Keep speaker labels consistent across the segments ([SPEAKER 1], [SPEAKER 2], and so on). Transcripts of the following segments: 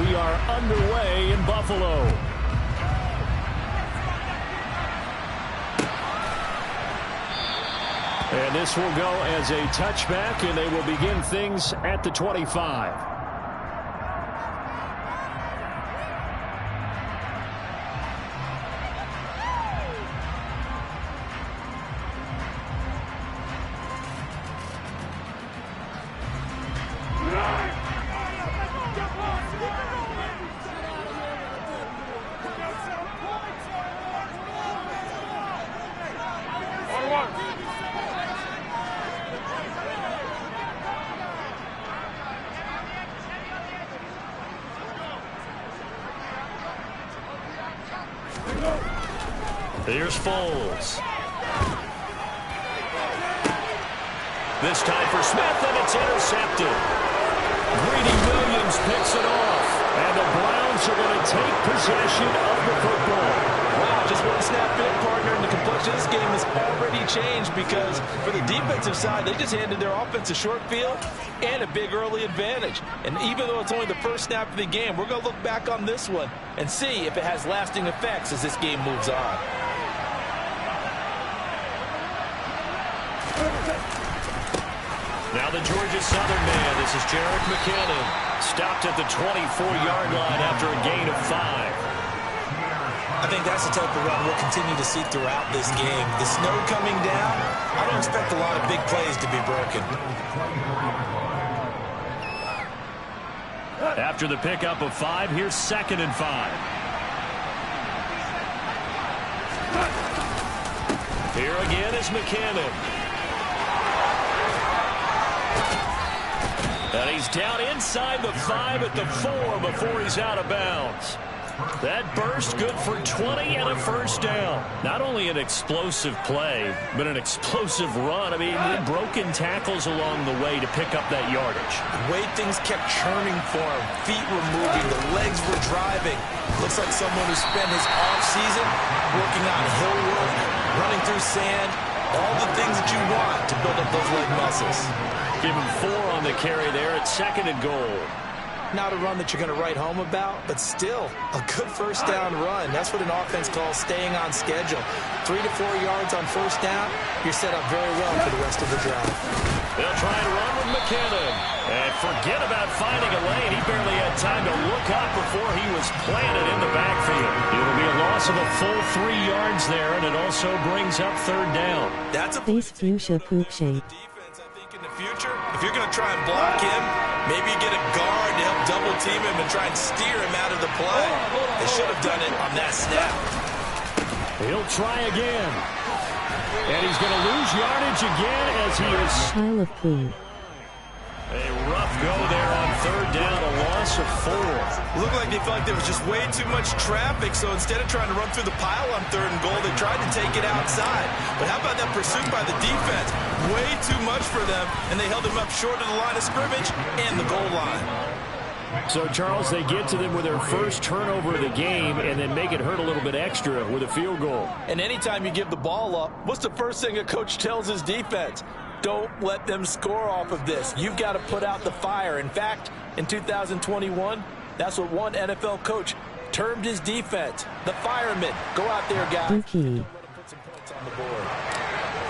[SPEAKER 1] we are underway in Buffalo. And this will go as a touchback, and they will begin things at the 25. Here's Foles. This time for Smith, and it's intercepted. Greedy Williams picks it off, and the Browns are going to take possession of the football.
[SPEAKER 2] Wow, just one snap in, partner, and the complexion of this game has already changed because for the defensive side, they just handed their offense a short field and a big early advantage. And even though it's only the first snap of the game, we're going to look back on this one and see if it has lasting effects as this game moves on.
[SPEAKER 1] Now the Georgia Southern man, this is Jerick McKinnon. Stopped at the 24-yard line after a gain of 5.
[SPEAKER 3] I think that's the type of run we'll continue to see throughout this game. The snow coming down, I don't expect a lot of big plays to be broken.
[SPEAKER 1] After the pickup of 5, here's 2nd and 5. Here again is McKinnon. And he's down inside the 5 at the 4 before he's out of bounds. That burst good for 20 and a first down. Not only an explosive play, but an explosive run. I mean, broken tackles along the way to pick up that yardage.
[SPEAKER 3] The way things kept churning for him, feet were moving, the legs were driving. Looks like someone who spent his offseason working on hill work, running through sand, all the things that you want to build up those leg muscles.
[SPEAKER 1] Give him 4 on the carry there at 2nd and goal.
[SPEAKER 3] Not a run that you're going to write home about, but still a good first down run. That's what an offense calls staying on schedule. 3 to 4 yards on first down, you're set up very well for the rest of the drive.
[SPEAKER 1] They'll try and run with McKinnon. And forget about finding a lane. He barely had time to look up before he was planted in the backfield. It'll be a loss of a full 3 yards there, and it also brings up 3rd down.
[SPEAKER 3] That's a
[SPEAKER 4] face fuchsia poop shape.
[SPEAKER 3] In the future, if you're going to try and block him, maybe you get a guard to help double team him and try and steer him out of the play. They should have done it on that snap.
[SPEAKER 1] He'll try again. And he's going to lose yardage again as he is...
[SPEAKER 4] Pile of poo.
[SPEAKER 1] A rough go there on 3rd down, a loss of 4.
[SPEAKER 3] Looked like they felt like there was just way too much traffic, so instead of trying to run through the pile on 3rd and goal, they tried to take it outside. But how about that pursuit by the defense? Way too much for them, and they held him up short of the line of scrimmage and the goal line.
[SPEAKER 1] So, Charles, they get to them with their first turnover of the game and then make it hurt a little bit extra with a field goal.
[SPEAKER 2] And anytime you give the ball up, what's the first thing a coach tells his defense? Don't let them score off of this. You've got to put out the fire. In fact, in 2021, that's what one NFL coach termed his defense. The firemen. Go out there, guys.
[SPEAKER 4] Okay.
[SPEAKER 2] Put some points on the board.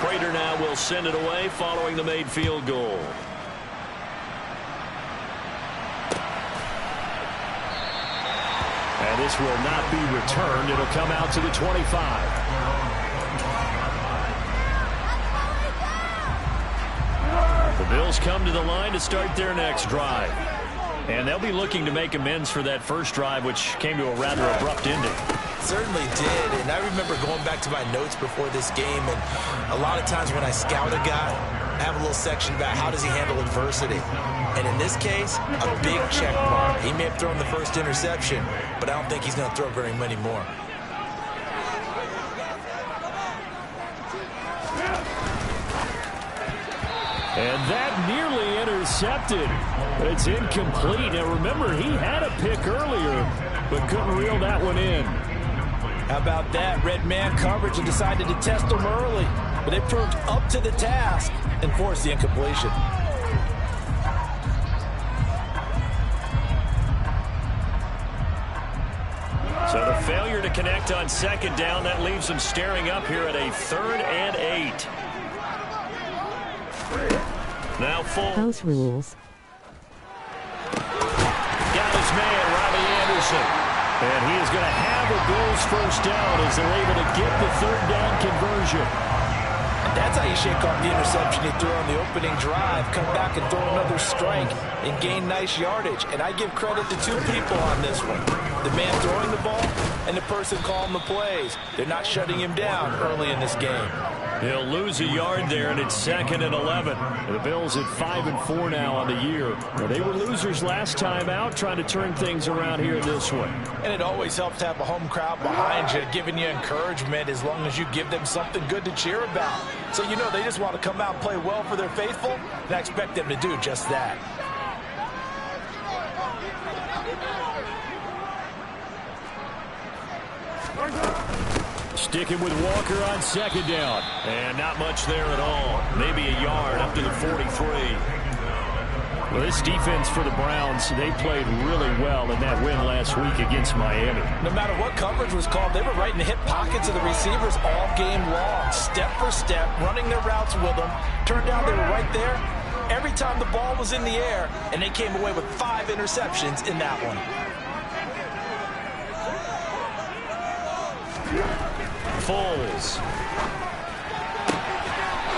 [SPEAKER 1] Prater now will send it away following the made field goal. And this will not be returned. It'll come out to the 25. The Bills come to the line to start their next drive. And they'll be looking to make amends for that first drive, which came to a rather abrupt ending.
[SPEAKER 3] Certainly did, and I remember going back to my notes before this game, and a lot of times when I scout a guy, I have a little section about how does he handle adversity. And in this case, a big check mark. He may have thrown the first interception, but I don't think he's going to throw very many more.
[SPEAKER 1] And that nearly intercepted. But it's incomplete. Now remember, he had a pick earlier, but couldn't reel that one in.
[SPEAKER 2] How about that? Red man coverage and decided to test them early. But they proved up to the task and forced the incompletion.
[SPEAKER 1] So the failure to connect on second down, that leaves them staring up here at a 3rd and 8. Now full.
[SPEAKER 4] House rules.
[SPEAKER 1] Got his man, Robbie Anderson. And he is going to have a Bills first down as they're able to get the 3rd down conversion.
[SPEAKER 2] And that's how you shake off the interception you threw on the opening drive, come back and throw another strike and gain nice yardage. And I give credit to 2 people on this one. The man throwing the ball and the person calling the plays. They're not shutting him down early in this game.
[SPEAKER 1] He'll lose a yard there, and it's 2nd and 11. The Bills at 5-4 now on the year. Well, they were losers last time out, trying to turn things around here in this one.
[SPEAKER 2] And it always helps to have a home crowd behind you, giving you encouragement as long as you give them something good to cheer about. So you know they just want to come out and play well for their faithful, and I expect them to do just that.
[SPEAKER 1] Sticking with Walker on second down. And not much there at all. Maybe a yard up to the 43. Well, this defense for the Browns, they played really well in that win last week against Miami.
[SPEAKER 2] No matter what coverage was called, they were right in the hip pockets of the receivers all game long. Step for step, running their routes with them. Turned out they were right there every time the ball was in the air, and they came away with 5 interceptions in that one.
[SPEAKER 1] Foles.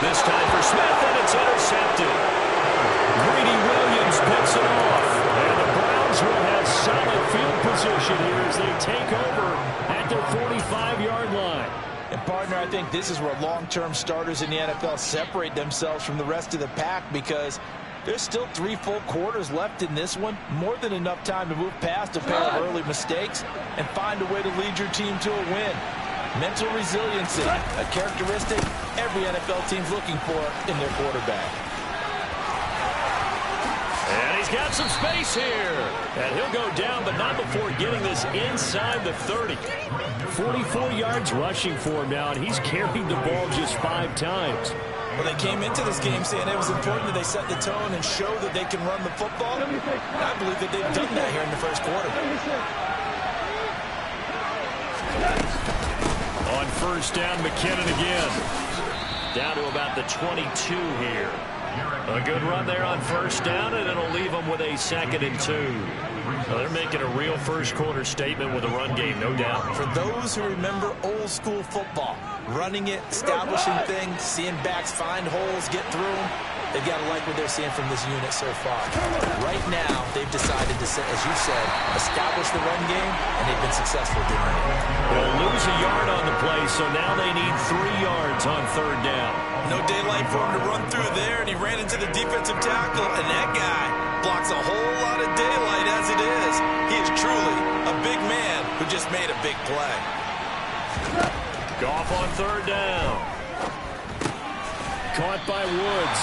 [SPEAKER 1] This time for Smith, and it's intercepted. Greedy Williams picks it off. And the Browns will have solid field position here as they take over at their 45-yard line.
[SPEAKER 2] And, partner, I think this is where long-term starters in the NFL separate themselves from the rest of the pack because there's still 3 full quarters left in this one. More than enough time to move past a pair of early mistakes and find a way to lead your team to a win. Mental resiliency, a characteristic every NFL team's looking for in their quarterback.
[SPEAKER 1] And he's got some space here. And he'll go down, but not before getting this inside the 30. 44 yards rushing for him now, and he's carried the ball just 5 times.
[SPEAKER 2] Well, they came into this game saying it was important that they set the tone and show that they can run the football. And I believe that they've done that here in the first quarter.
[SPEAKER 1] On first down, McKinnon again. Down to about the 22 here. A good run there on first down, and it'll leave them with a 2nd and 2. Well, they're making a real first quarter statement with a run game, no doubt.
[SPEAKER 2] For those who remember old school football, running it, establishing things, seeing backs find holes, get through them, they've got to like what they're seeing from this unit so far. Right now, they've decided to, as you said, establish the run game, and they've been successful doing it.
[SPEAKER 1] They'll lose a yard on the play, so now they need 3 yards on third down.
[SPEAKER 2] No daylight for him to run through there, and he ran into the defensive tackle, and that guy blocks a whole lot of daylight as it is. He is truly a big man who just made a big play.
[SPEAKER 1] Goff on third down. Caught by Woods.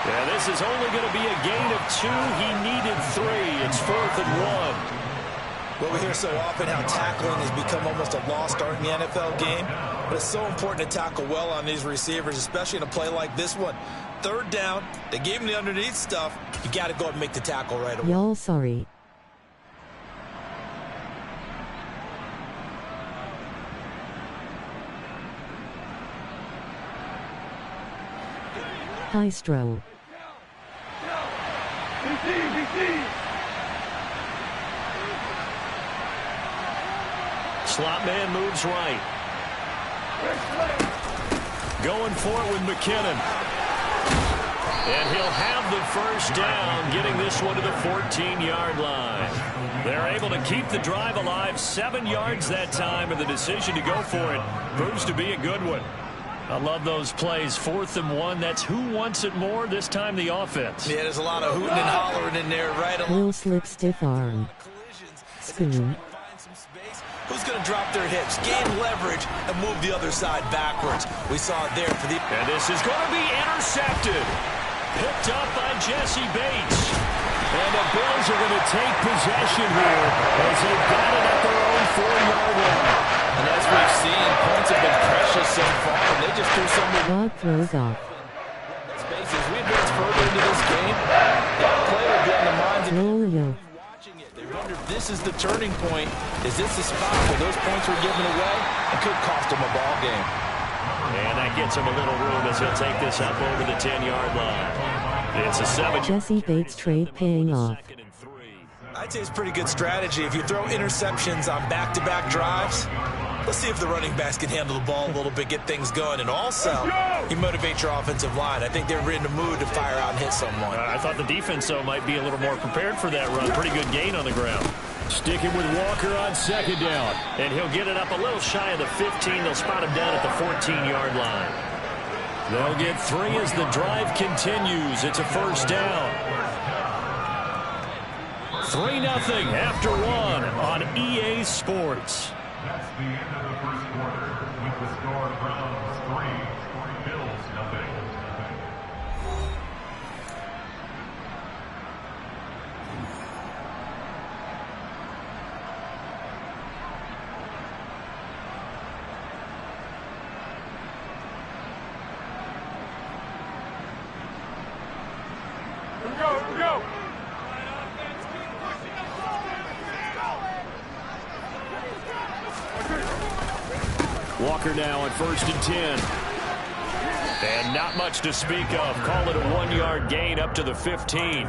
[SPEAKER 1] Yeah, this is only going to be a gain of 2. He needed 3. It's 4th and 1.
[SPEAKER 2] Well, we hear so often how tackling has become almost a lost art in the NFL game, but it's so important to tackle well on these receivers, especially in a play like this one. Third down, they gave him the underneath stuff. You got to go and make the tackle right away.
[SPEAKER 4] Y'all sorry. Hystro.
[SPEAKER 1] Slot man moves right. Going for it with McKinnon. And he'll have the first down, getting this one to the 14-yard line. They're able to keep the drive alive, 7 yards that time, and the decision to go for it proves to be a good one. I love those plays. 4th and 1. That's who wants it more, this time the offense.
[SPEAKER 2] Yeah, there's a lot of hooting and hollering in there, right?
[SPEAKER 4] Real slick stiff arm. Spoon.
[SPEAKER 2] Who's going to drop their hips, gain leverage, and move the other side backwards? We saw it there for the...
[SPEAKER 1] And this is going to be intercepted. Picked up by Jesse Bates. And the Bills are going to take possession here as they've got it at their own 4-yard line.
[SPEAKER 2] And as we've seen, points have been precious so far, and they just threw some...
[SPEAKER 4] God throws off.
[SPEAKER 2] Spaces. We advance further into this game. That play will be on the minds of...
[SPEAKER 4] Roll yo.
[SPEAKER 2] watching it. They're under this this is the turning point. Is this the spot where those points were given away and could cost them a ball game?
[SPEAKER 1] And that gets him a little room as he'll take this up over the 10-yard line. It's a 7.
[SPEAKER 4] Jesse Bates trade paying off.
[SPEAKER 3] I'd say it's pretty good strategy. If you throw interceptions on back-to-back drives, let's see if the running backs can handle the ball a little bit, get things going. And also, you motivate your offensive line. I think they're in the mood to fire out and hit someone.
[SPEAKER 1] I thought the defense, though, might be a little more prepared for that run. Pretty good gain on the ground. Sticking with Walker on second down. And he'll get it up a little shy of the 15. They'll spot him down at the 14-yard line. They'll get 3 as the drive continues. It's a first down. 3-0 after 1 on EA Sports.
[SPEAKER 5] That's the end of the first quarter with the score Browns 3, Bills nothing. Here we go.
[SPEAKER 1] Walker now on 1st and 10. And not much to speak of. Call it a 1-yard gain up to the 15.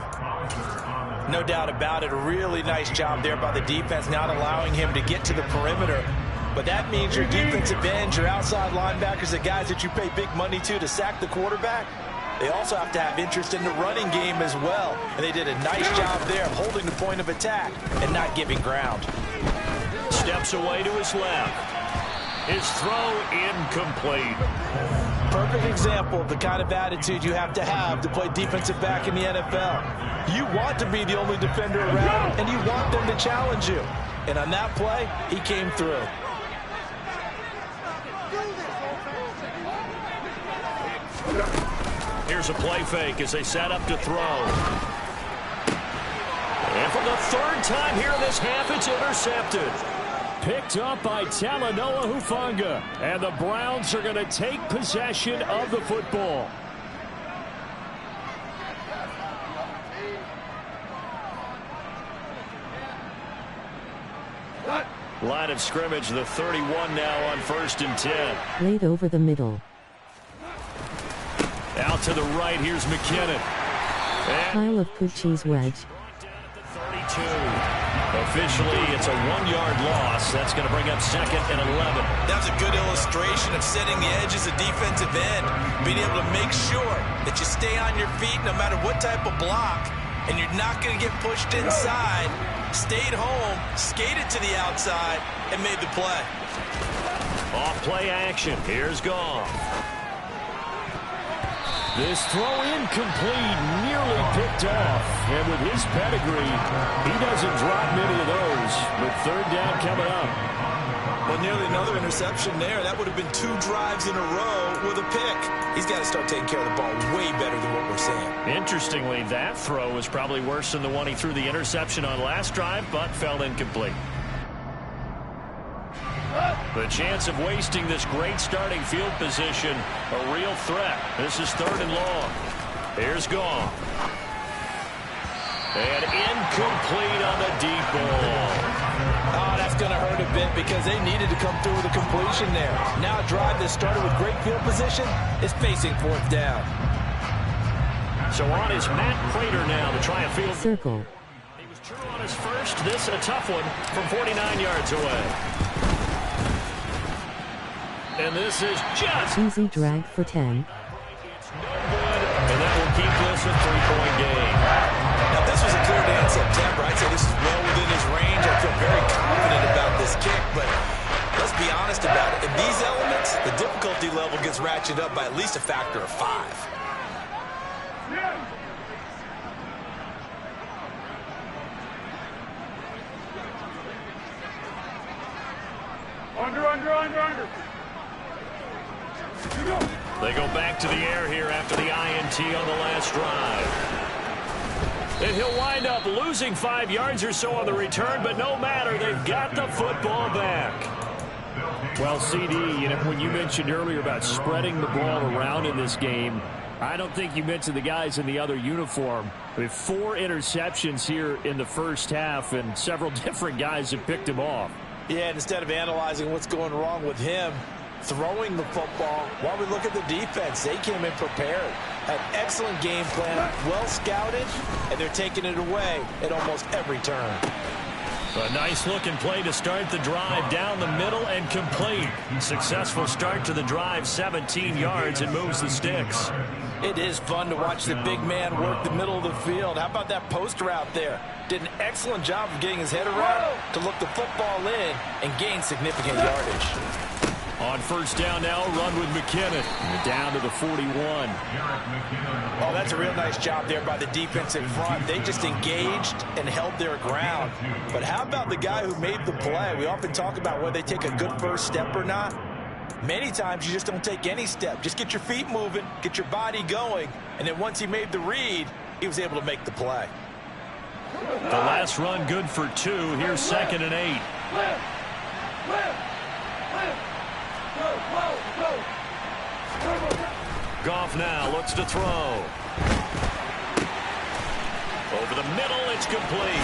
[SPEAKER 3] No doubt about it. A really nice job there by the defense, not allowing him to get to the perimeter. But that means your defensive ends, your outside linebackers, the guys that you pay big money to sack the quarterback, they also have to have interest in the running game as well. And they did a nice job there of holding the point of attack and not giving ground.
[SPEAKER 1] Steps away to his left. His throw incomplete.
[SPEAKER 2] Perfect example of the kind of attitude you have to play defensive back in the NFL. You want to be the only defender around, and you want them to challenge you. And on that play, he came through.
[SPEAKER 1] Here's a play fake as they set up to throw. And for the 3rd time here in this half, it's intercepted. Picked up by Talanoa Hufanga. And the Browns are going to take possession of the football. Line of scrimmage, the 31 now on 1st and 10.
[SPEAKER 4] Laid over the middle.
[SPEAKER 1] Out to the right, here's McKinnon.
[SPEAKER 4] Pile of good cheese wedge.
[SPEAKER 1] 32. Officially, it's a 1-yard loss. That's going to bring up 2nd and 11.
[SPEAKER 3] That's a good illustration of setting the edge as a defensive end, being able to make sure that you stay on your feet no matter what type of block, and you're not going to get pushed inside. Stayed home, skated to the outside, and made the play.
[SPEAKER 1] Off play action. Here's Goff. This throw incomplete, nearly picked off. And with his pedigree, he doesn't drop many of those. But 3rd down coming up.
[SPEAKER 3] Well, nearly another interception there. That would have been 2 drives in a row with a pick. He's got to start taking care of the ball way better than what we're seeing.
[SPEAKER 1] Interestingly, that throw was probably worse than the one he threw the interception on last drive, but fell incomplete. The chance of wasting this great starting field position, a real threat. This is 3rd and long. Here's Goff. And incomplete on the deep ball.
[SPEAKER 2] Oh, that's going to hurt a bit because they needed to come through with a completion there. Now a drive that started with great field position is facing 4th down.
[SPEAKER 1] So on is Matt Prater now to try a field.
[SPEAKER 4] Circle.
[SPEAKER 1] He was true on his first. This a tough one from 49 yards away. And this is just
[SPEAKER 4] easy drag for 10.
[SPEAKER 1] It's no good, and that will keep this a 3-point game.
[SPEAKER 3] Now, this was a clear day in September. I'd say this is well within his range. I feel very confident about this kick, but let's be honest about it. In these elements, the difficulty level gets ratcheted up by at least a factor of 5.
[SPEAKER 5] Under.
[SPEAKER 1] They go back to the air here after the INT on the last drive. And he'll wind up losing 5 yards or so on the return, but no matter, they've got the football back. Well, CD, when you mentioned earlier about spreading the ball around in this game, I don't think you mentioned the guys in the other uniform. We have 4 interceptions here in the first half, and several different guys have picked him off.
[SPEAKER 2] Yeah, and instead of analyzing what's going wrong with him, throwing the football, while we look at the defense, they came in prepared. Had excellent game plan, well scouted, and they're taking it away at almost every turn.
[SPEAKER 1] A nice-looking play to start the drive down the middle and complete. Successful start to the drive, 17 yards, and moves the sticks.
[SPEAKER 2] It is fun to watch the big man work the middle of the field. How about that post route there? Did an excellent job of getting his head around to look the football in and gain significant yardage.
[SPEAKER 1] On first down now, run with McKinnon. Down to the 41.
[SPEAKER 2] Oh, that's a real nice job there by the defense in front. They just engaged and held their ground. But how about the guy who made the play? We often talk about whether they take a good first step or not. Many times you just don't take any step. Just get your feet moving, get your body going, and then once he made the read, he was able to make the play.
[SPEAKER 1] The last run good for 2. Here's 2nd and 8. Goff now looks to throw. Over the middle, it's complete.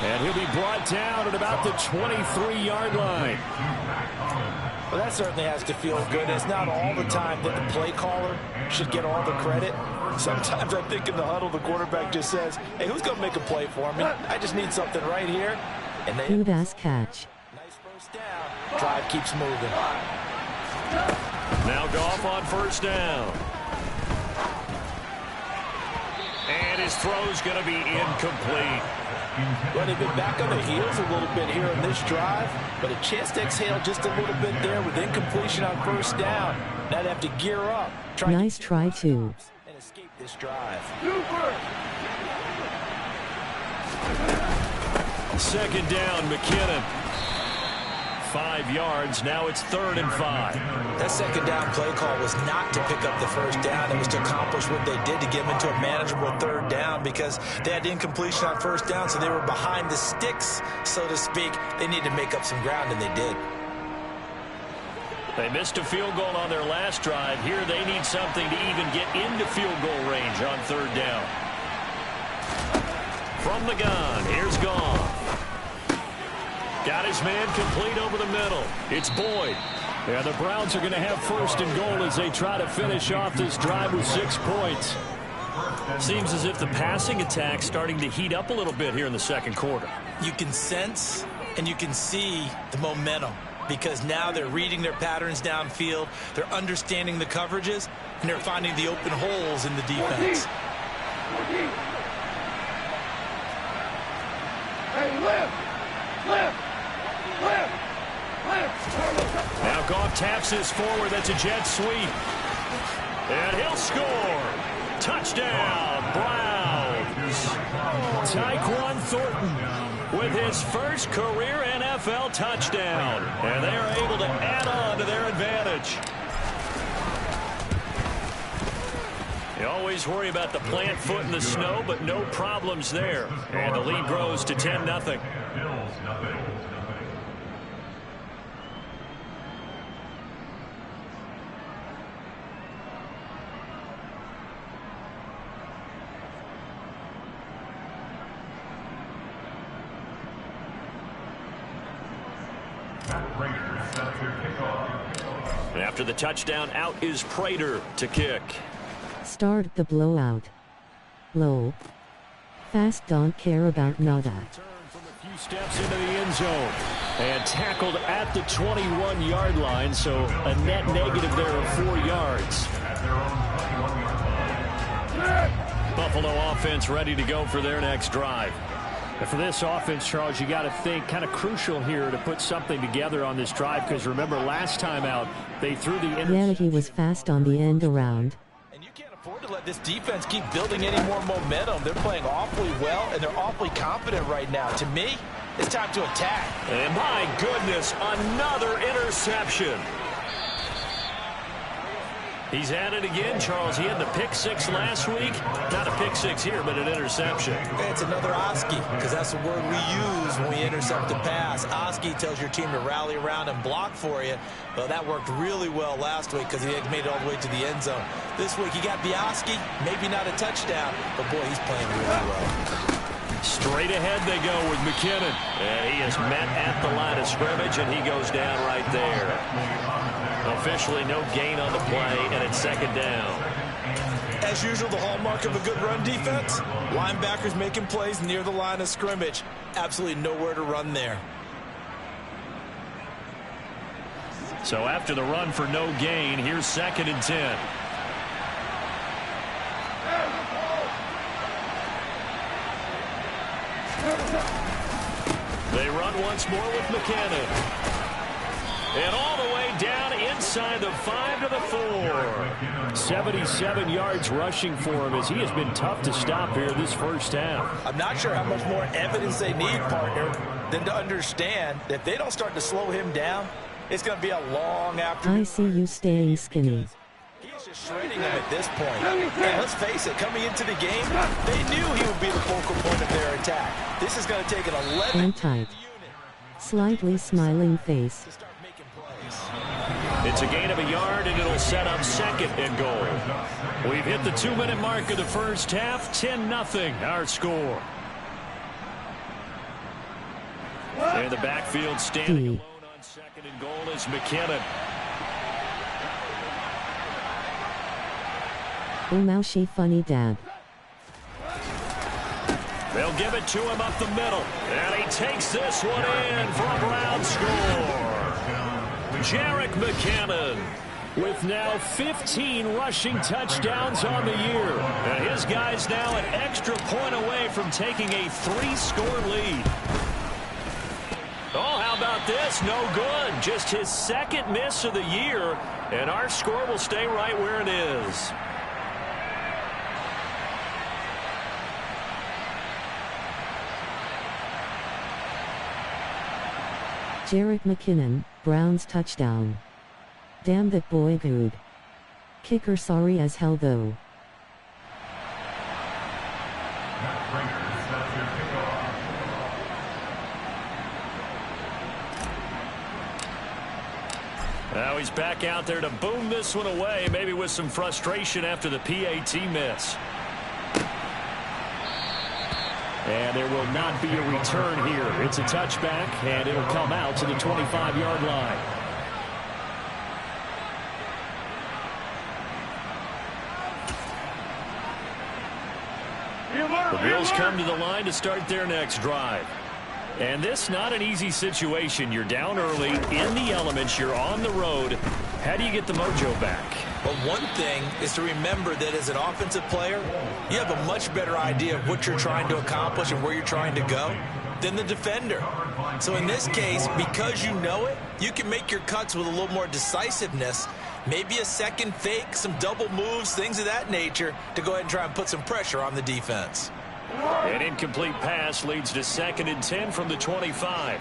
[SPEAKER 1] And he'll be brought down at about the 23-yard line.
[SPEAKER 2] Well, that certainly has to feel good. It's not all the time that the play caller should get all the credit. Sometimes I think in the huddle, the quarterback just says, hey, who's going to make a play for me? I just need something right here. And they
[SPEAKER 4] Kudas catch.
[SPEAKER 2] Nice first down. Drive keeps moving.
[SPEAKER 1] Now Goff on first down. And his throw's going to be incomplete.
[SPEAKER 2] Well, they've been back on their heels a little bit here in this drive, but a chance to exhale just a little bit there with incompletion on first down. Now they have to gear up.
[SPEAKER 4] Nice try, too.
[SPEAKER 2] And escape this drive.
[SPEAKER 1] Second down, McKinnon. 5 yards. Now it's 3rd and 5.
[SPEAKER 3] That second down play call was not to pick up the first down. It was to accomplish what they did to get them into a manageable 3rd down because they had incompletion on first down, so they were behind the sticks, so to speak. They needed to make up some ground, and they did.
[SPEAKER 1] They missed a field goal on their last drive. Here they need something to even get into field goal range on 3rd down. From the gun, here's Goff. Got his man complete over the middle. It's Boyd. Yeah, the Browns are going to have 1st and goal as they try to finish off this drive with 6 points. Seems as if the passing attack's starting to heat up a little bit here in the second quarter.
[SPEAKER 3] You can sense and you can see the momentum because now they're reading their patterns downfield, they're understanding the coverages, and they're finding the open holes in the defense.
[SPEAKER 1] Now Goff taps this forward. That's a jet sweep. And he'll score. Touchdown, Browns. Tyquan Thornton with his first career NFL touchdown. And they are able to add on to their advantage. You always worry about the plant foot in the snow, but no problems there. And the lead grows to 10-0. And after the touchdown, out is Prater to kick.
[SPEAKER 4] Start the blowout. Low. Fast, don't care about nada.
[SPEAKER 1] From a few steps into the end zone. And tackled at the 21-yard line, so a net negative there of 4 yards. Buffalo offense ready to go for their next drive. And for this offense, Charles, you got to think kind of crucial here to put something together on this drive because remember last time out they threw the
[SPEAKER 4] Yeah, he was fast on the end around.
[SPEAKER 2] And you can't afford to let this defense keep building any more momentum. They're playing awfully well, and they're awfully confident right now. To me, it's time to attack.
[SPEAKER 1] And my goodness, another interception. He's at it again, Charles. He had the pick six last week. Not a pick six here, but an interception.
[SPEAKER 3] It's another Oski, because that's the word we use when we intercept the pass. Oski tells your team to rally around and block for you. Well, that worked really well last week because he had made it all the way to the end zone. This week, he got the Oski, maybe not a touchdown, but boy, he's playing really well.
[SPEAKER 1] Straight ahead they go with McKinnon. And he is met at the line of scrimmage, and he goes down right there. Officially no gain on the play, and it's second down.
[SPEAKER 3] As usual, the hallmark of a good run defense, linebackers making plays near the line of scrimmage. Absolutely nowhere to run there.
[SPEAKER 1] So after the run for no gain, here's 2nd and 10. They run once more with McKinnon. And all the way down inside the 5 to the 4. 77 yards rushing for him as he has been tough to stop here this first half.
[SPEAKER 3] I'm not sure how much more evidence they need, partner, than to understand that if they don't start to slow him down, it's going to be a long afternoon.
[SPEAKER 4] I see you staying skinny.
[SPEAKER 3] He's just shredding them at this point. And let's face it, coming into the game, they knew he would be the focal point of their attack. This is going to take an 11
[SPEAKER 4] And tight. Slightly smiling face.
[SPEAKER 3] to start making plays.
[SPEAKER 1] It's a gain of a yard, and it'll set up 2nd and goal. We've hit the 2-minute mark of the first half. 10-0 our score. In the backfield, standing alone on 2nd and goal is McKinnon.
[SPEAKER 4] Omoushy funny dad.
[SPEAKER 1] They'll give it to him up the middle. And he takes this one in for a Brown score. Jerick McKinnon with now 15 rushing touchdowns on the year. And his guys now an extra point away from taking a 3-score lead. Oh, how about this? No good. Just his 2nd miss of the year. And our score will stay right where it is.
[SPEAKER 4] Jerick McKinnon, Browns touchdown. Damn that boy good. Kicker sorry as hell though.
[SPEAKER 1] Now he's back out there to boom this one away, maybe with some frustration after the PAT miss. And there will not be a return here. It's a touchback, and it'll come out to the 25-yard line. The Bills come to the line to start their next drive. And this not an easy situation. You're down early, in the elements, you're on the road. How do you get the mojo back?
[SPEAKER 3] Well, one thing is to remember that as an offensive player, you have a much better idea of what you're trying to accomplish and where you're trying to go than the defender. So in this case, because you know it, you can make your cuts with a little more decisiveness, maybe a second fake, some double moves, things of that nature, to go ahead and try and put some pressure on the defense.
[SPEAKER 1] An incomplete pass leads to 2nd and 10 from the 25.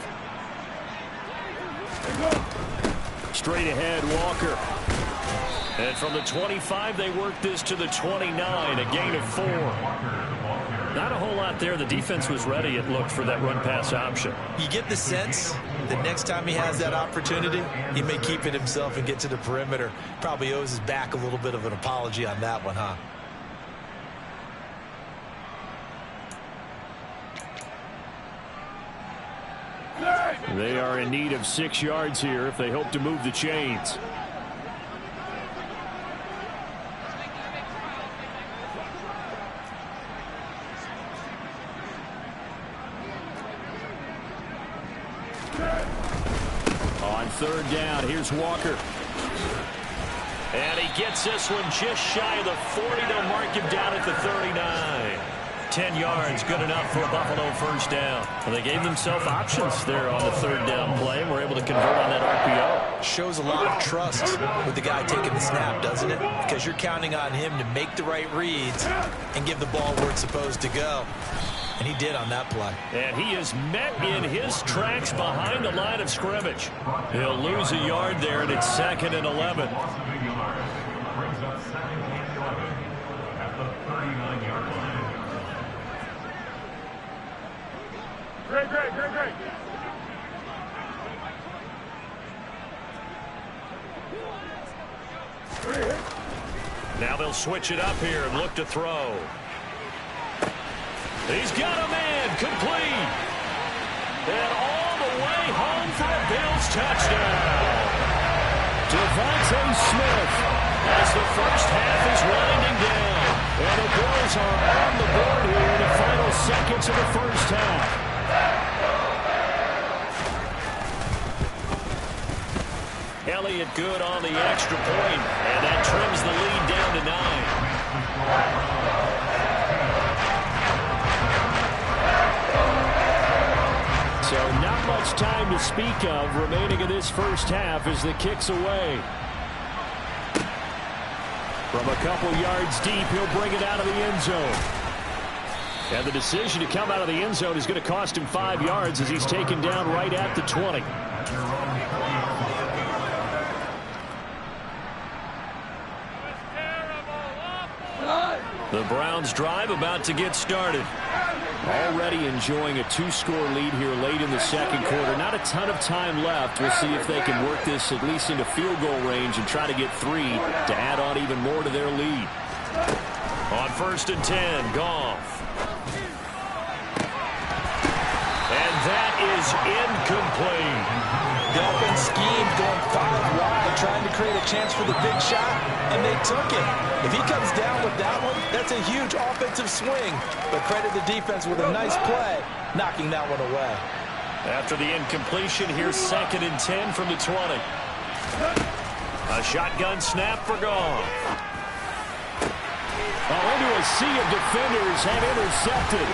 [SPEAKER 1] Straight ahead, Walker. And from the 25, they work this to the 29, a gain of 4. Not a whole lot there. The defense was ready, it looked, for that run-pass option.
[SPEAKER 3] You get the sense that next time he has that opportunity, he may keep it himself and get to the perimeter. Probably owes his back a little bit of an apology on that one, huh?
[SPEAKER 1] They are in need of 6 yards here if they hope to move the chains. On 3rd down, here's Walker. And he gets this one just shy of the 40. They'll mark him down at the 39. 10 yards, good enough for a Buffalo first down. Well, they gave themselves options there on the 3rd down play and were able to convert on that RPO.
[SPEAKER 3] Shows a lot of trust with the guy taking the snap, doesn't it? Because you're counting on him to make the right reads and give the ball where it's supposed to go. And he did on that play.
[SPEAKER 1] And he is met in his tracks behind the line of scrimmage. He'll lose a yard there, and it's 2nd and 11.
[SPEAKER 5] brings up second and 11 at the 39-yard line. Great.
[SPEAKER 1] Now they'll switch it up here and look to throw. He's got a man, complete. And all the way home for a Bills touchdown. Devontae Smith as the first half is winding down. And the Bills are on the board here in the final seconds of the first half. Elliott good on the extra point, and that trims the lead down to 9. So not much time to speak of remaining in this first half as the kick's away. From a couple yards deep, he'll bring it out of the end zone. And the decision to come out of the end zone is going to cost him 5 yards as he's taken down right at the 20. The Browns drive about to get started. Already enjoying a 2-score lead here late in the second quarter. Not a ton of time left. We'll see if they can work this at least into field goal range and try to get 3 to add on even more to their lead. On 1st and 10, Goff. And that is incomplete.
[SPEAKER 2] The open scheme going 5 wide, trying to create a chance for the big shot, and they took it. If he comes down with that one, that's a huge offensive swing. But credit the defense with a nice play, knocking that one away.
[SPEAKER 1] After the incompletion, here's 2nd and 10 from the 20. A shotgun snap for Goff. Into a sea of defenders have intercepted.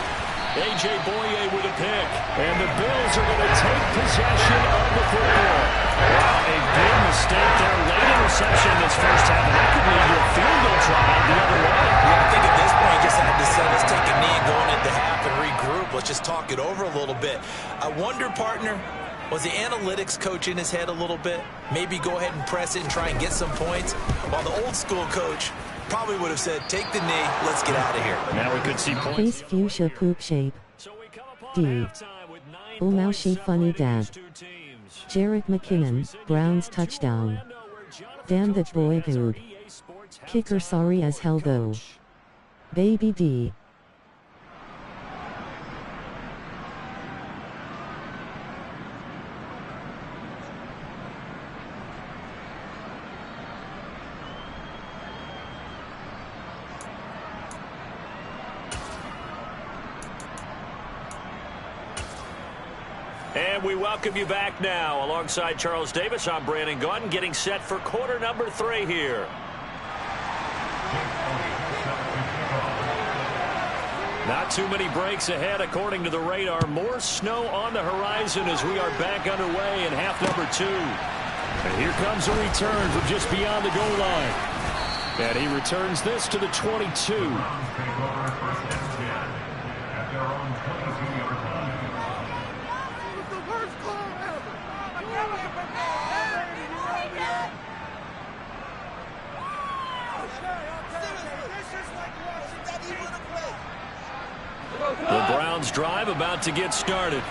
[SPEAKER 1] A.J. Boye with a pick. And the Bills are going to take possession of the football. Wow, a big mistake there. Late interception in this first half. And that could lead to a field goal try the other way.
[SPEAKER 3] Yeah, I think at this point you just had to say, let's take a knee and go into half and regroup. Let's just talk it over a little bit. I wonder, partner, was the analytics coach in his head a little bit? Maybe go ahead and press it and try and get some points? While the old school coach probably would have said, take the knee, let's get out of here.
[SPEAKER 1] Now we could see points.
[SPEAKER 4] Face fuchsia poop shape. D. Umaushi funny dad. Jerick McKinnon, Browns touchdown. Damn that boy good. Kicker sorry as hell though. Baby D.
[SPEAKER 1] And we welcome you back now. Alongside Charles Davis, I'm Brandon Gaudin, getting set for quarter number 3 here. Not too many breaks ahead, according to the radar. More snow on the horizon as we are back underway in half number 2. And here comes a return from just beyond the goal line. And he returns this to the 22. The Browns drive about to get started.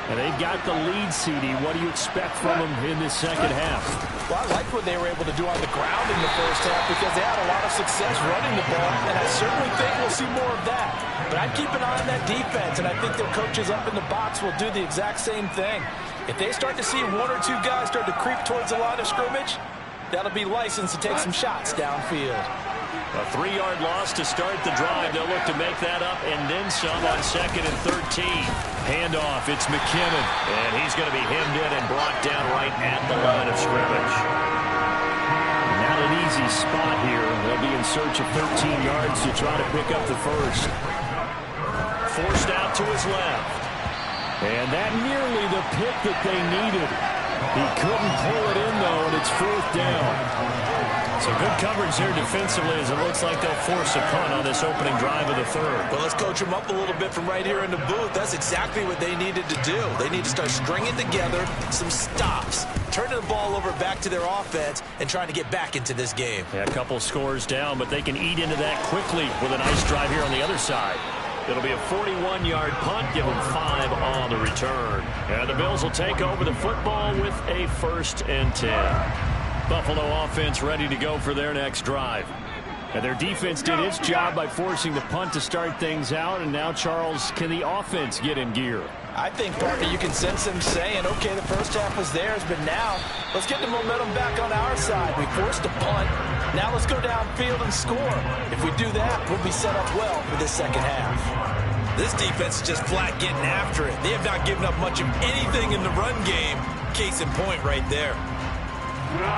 [SPEAKER 1] And they've got the lead, CD. What do you expect from them in this second half?
[SPEAKER 2] Well, I like what they were able to do on the ground in the first half because they had a lot of success running the ball, and I certainly think we'll see more of that. But I'd keep an eye on that defense, and I think their coaches up in the box will do the exact same thing. If they start to see 1 or 2 guys start to creep towards the line of scrimmage, that'll be licensed to take some shots downfield.
[SPEAKER 1] A 3-yard loss to start the drive. They'll look to make that up and then some on 2nd and 13. Handoff, it's McKinnon. And he's going to be hemmed in and brought down right at the line of scrimmage. Not an easy spot here. They'll be in search of 13 yards to try to pick up the first. Forced out to his left. And that nearly the pick that they needed. He couldn't pull it in, though, and It's 4th down. So good coverage there defensively as it looks like they'll force a punt on this opening drive of the 3rd.
[SPEAKER 2] Well, let's coach them up a little bit from right here in the booth. That's exactly what they needed to do. They need to start stringing together some stops, turning the ball over back to their offense, and trying to get back into this game.
[SPEAKER 1] Yeah, a couple scores down, but they can eat into that quickly with a nice drive here on the other side. It'll be a 41-yard punt, give them 5 on the return. And the Bills will take over the football with a 1st and 10. Buffalo offense ready to go for their next drive. And their defense did its job by forcing the punt to start things out. And now, Charles, can the offense get in gear?
[SPEAKER 2] I think, partner, you can sense them saying, okay, the first half was theirs, but now let's get the momentum back on our side. We forced a punt. Now let's go downfield and score. If we do that, we'll be set up well for this second half.
[SPEAKER 3] This defense is just flat getting after it. They have not given up much of anything in the run game. Case in point right there.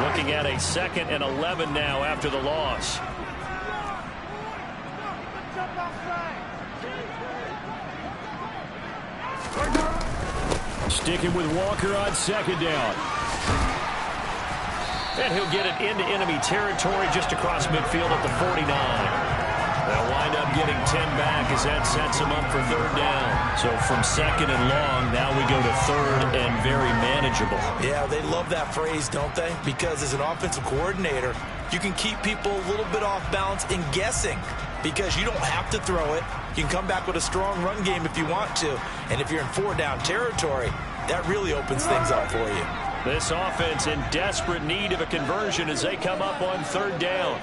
[SPEAKER 1] Looking at a 2nd and 11 now after the loss. Sticking with Walker on 2nd down. And he'll get it into enemy territory just across midfield at the 49. They'll wind up getting 10 back as that sets them up for 3rd down. So from 2nd and long, now we go to 3rd and very manageable.
[SPEAKER 3] Yeah, they love that phrase, don't they? Because as an offensive coordinator, you can keep people a little bit off balance and guessing. Because you don't have to throw it. You can come back with a strong run game if you want to. And if you're in 4-down territory, that really opens things up for you.
[SPEAKER 1] This offense in desperate need of a conversion as they come up on 3rd down.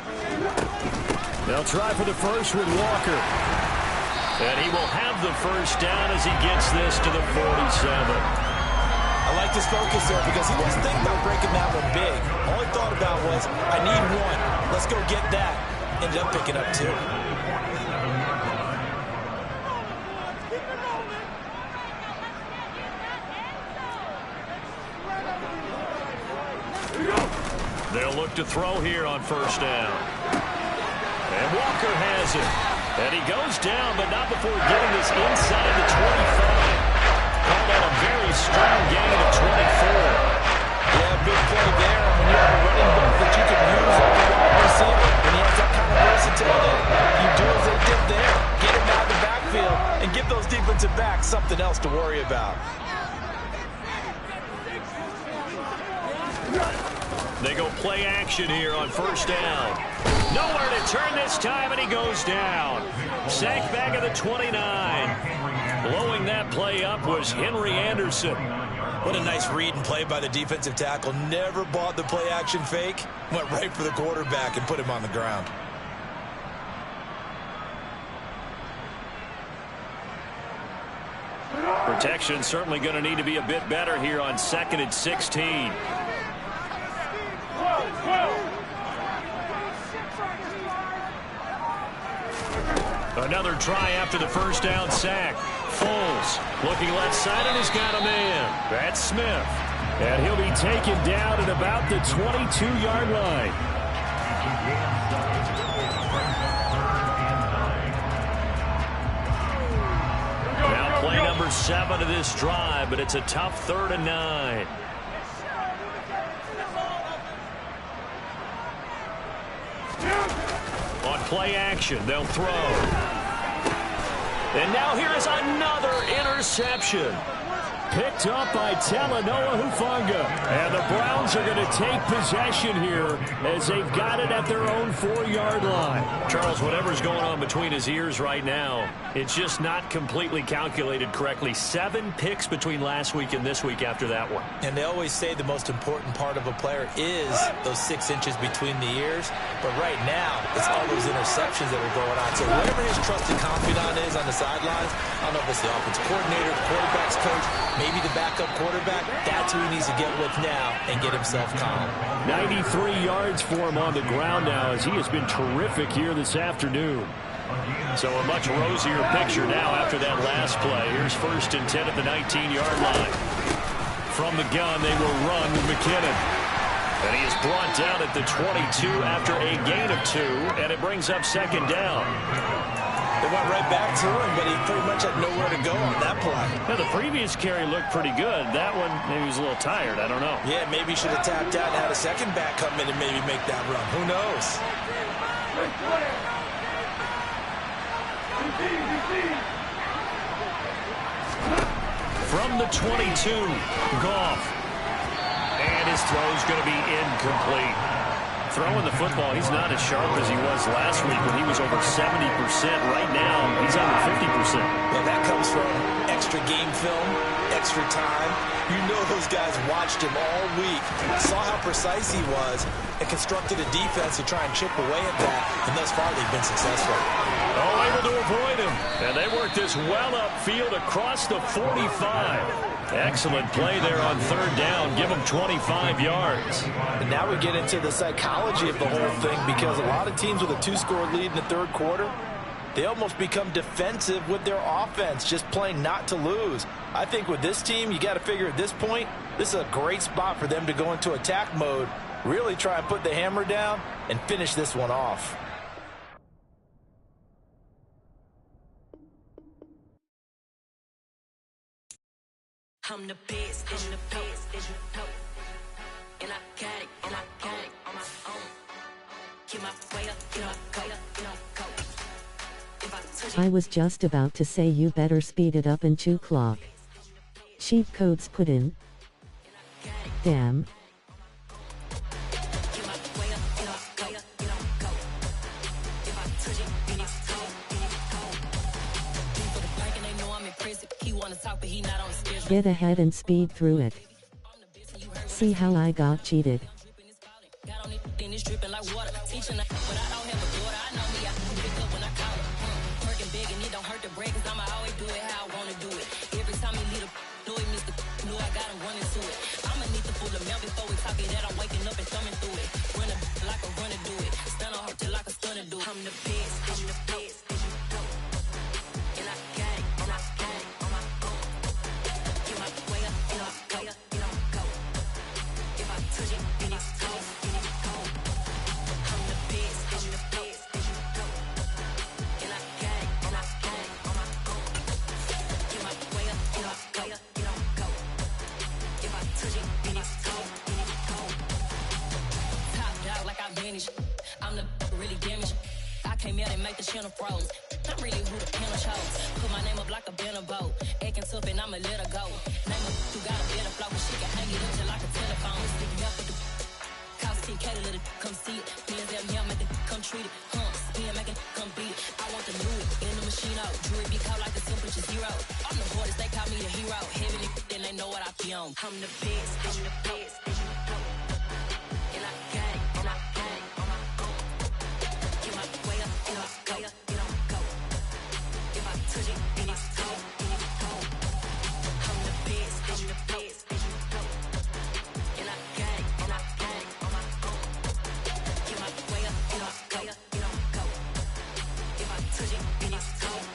[SPEAKER 1] They'll try for the first with Walker. And he will have the 1st down as he gets this to the 47.
[SPEAKER 2] I like this focus there because he wasn't thinking about breaking that one big. All he thought about was, I need 1. Let's go get that. Ended up picking up 2.
[SPEAKER 1] They'll look to throw here on 1st down. And Walker has it. And he goes down, but not before getting this inside the 25. Called out a very strong gain of 24.
[SPEAKER 2] Yeah, big play there. When you have a running back that you can use like a wide receiver, when he has that kind of versatility, you do as they did there. Get him out of the backfield and give those defensive backs something else to worry about.
[SPEAKER 1] They go play action here on 1st down. Nowhere to turn this time, and he goes down. Sacked back at the 29. Blowing that play up was Henry Anderson.
[SPEAKER 3] What a nice read and play by the defensive tackle. Never bought the play action fake. Went right for the quarterback and put him on the ground.
[SPEAKER 1] Protection certainly going to need to be a bit better here on 2nd and 16. Another try after the 1st down sack. Foles looking left side and has got a man. That's Smith. And he'll be taken down at about the 22-yard line. Now play number 7 of this drive, but it's a tough 3rd and 9. On play action, they'll throw. And now here is another interception. Picked up by Talanoa Hufanga. And the Browns are going to take possession here as they've got it at their own 4-yard line. Charles, whatever's going on between his ears right now, it's just not completely calculated correctly. 7 picks between last week and this week after that one.
[SPEAKER 3] And they always say the most important part of a player is those 6 inches between the ears. But right now, it's all those interceptions that are going on. So whatever his trusted confidant is on the sidelines, I don't know if it's the offensive coordinator, the quarterback's coach, maybe the backup quarterback, that's who he needs to get with now and get himself calm.
[SPEAKER 1] 93 yards for him on the ground now as he has been terrific here this afternoon. So a much rosier picture now after that last play. Here's 1st and 10 at the 19-yard line. From the gun, they will run with McKinnon. And he is brought down at the 22 after a gain of 2, and it brings up 2nd down.
[SPEAKER 2] They went right back to him, but he pretty much had nowhere to go on that play.
[SPEAKER 1] Yeah, the previous carry looked pretty good. That one, maybe he was a little tired. I don't know.
[SPEAKER 2] Yeah, maybe he should have tapped out and had a second back come in and maybe make that run. Who knows?
[SPEAKER 1] From the 22, Goff. And his throw's going to be incomplete. Throwing the football, he's not as sharp as he was last week when he was over 70%. Right now, he's under 50%.
[SPEAKER 2] Well, that comes from extra game film, extra time. You know those guys watched him all week, saw how precise he was, and constructed a defense to try and chip away at that, and thus far they've been successful.
[SPEAKER 1] Oh, able to avoid him. And they worked this well upfield across the 45. Excellent play there on third down. Give him 25 yards.
[SPEAKER 2] And now we get into the psychology of the whole thing, because a lot of teams with a 2-score lead in the third quarter, they almost become defensive with their offense, just playing not to lose. I think with this team, you got to figure at this point, this is a great spot for them to go into attack mode, really try and put the hammer down and finish this one off.
[SPEAKER 6] I'm the best, and the best, and I got it, and I got it on my own. Get my way up, get my go, go. If I touch it,
[SPEAKER 4] I was just about to say you better speed it up and 2 clock. Cheat codes put in. Damn.
[SPEAKER 6] get my way up, get my go. If I touch it, then it's cold, for the bank and they know I'm in prison. He wanna talk, but he not on the schedule.
[SPEAKER 4] Get ahead and speed through it. See how I got cheated.
[SPEAKER 6] Got on it, then it's dripping like water. Teaching, but I don't have a daughter. I know me, I can pick up when I call her. Working big and it don't hurt to break, cause I'ma always do it how I wanna do it. Every time he lead a do it, Mr. Knew I got him running to it. I'ma need to pull the mail before we talk it that I'm waking up and thumbing through it. Run like a runner do it. Stun on her till like a stunner do it. I'm the best, I'm the best. And I got it, and I got it on my own. Get my way up, and I go. If I touch it, then it's cold, I'm the best, I'm the best. And I got it, and I got it on my own. Get my way up, and I go. If I touch it, then it's cold, Top dog like I vanished. I'm the really damaged. I came out and make the channel froze. I'm really who the panel chose. Put my name up like a banner boat. Acting tough and I'ma let her go. Name her who got a better flow, but she can hang it up till like a telephone. Stick up with the cost 10K to let it come see it. Me and them here make it come treat it. Spin make it come beat it. I want the Louis in the machine out. Jewelry be caught like the temperature 0. I'm the hardest, they call me the hero. Heaven then they know what I be on. I'm the best, I'm the best. And I got it, and I got it on my own. Get my way up, and I go. If I touch it, then it's cold, I'm the best, I'm the best. And I got it, and I got it on my own. Get my way up, and I go. If I touch it, then it's cold,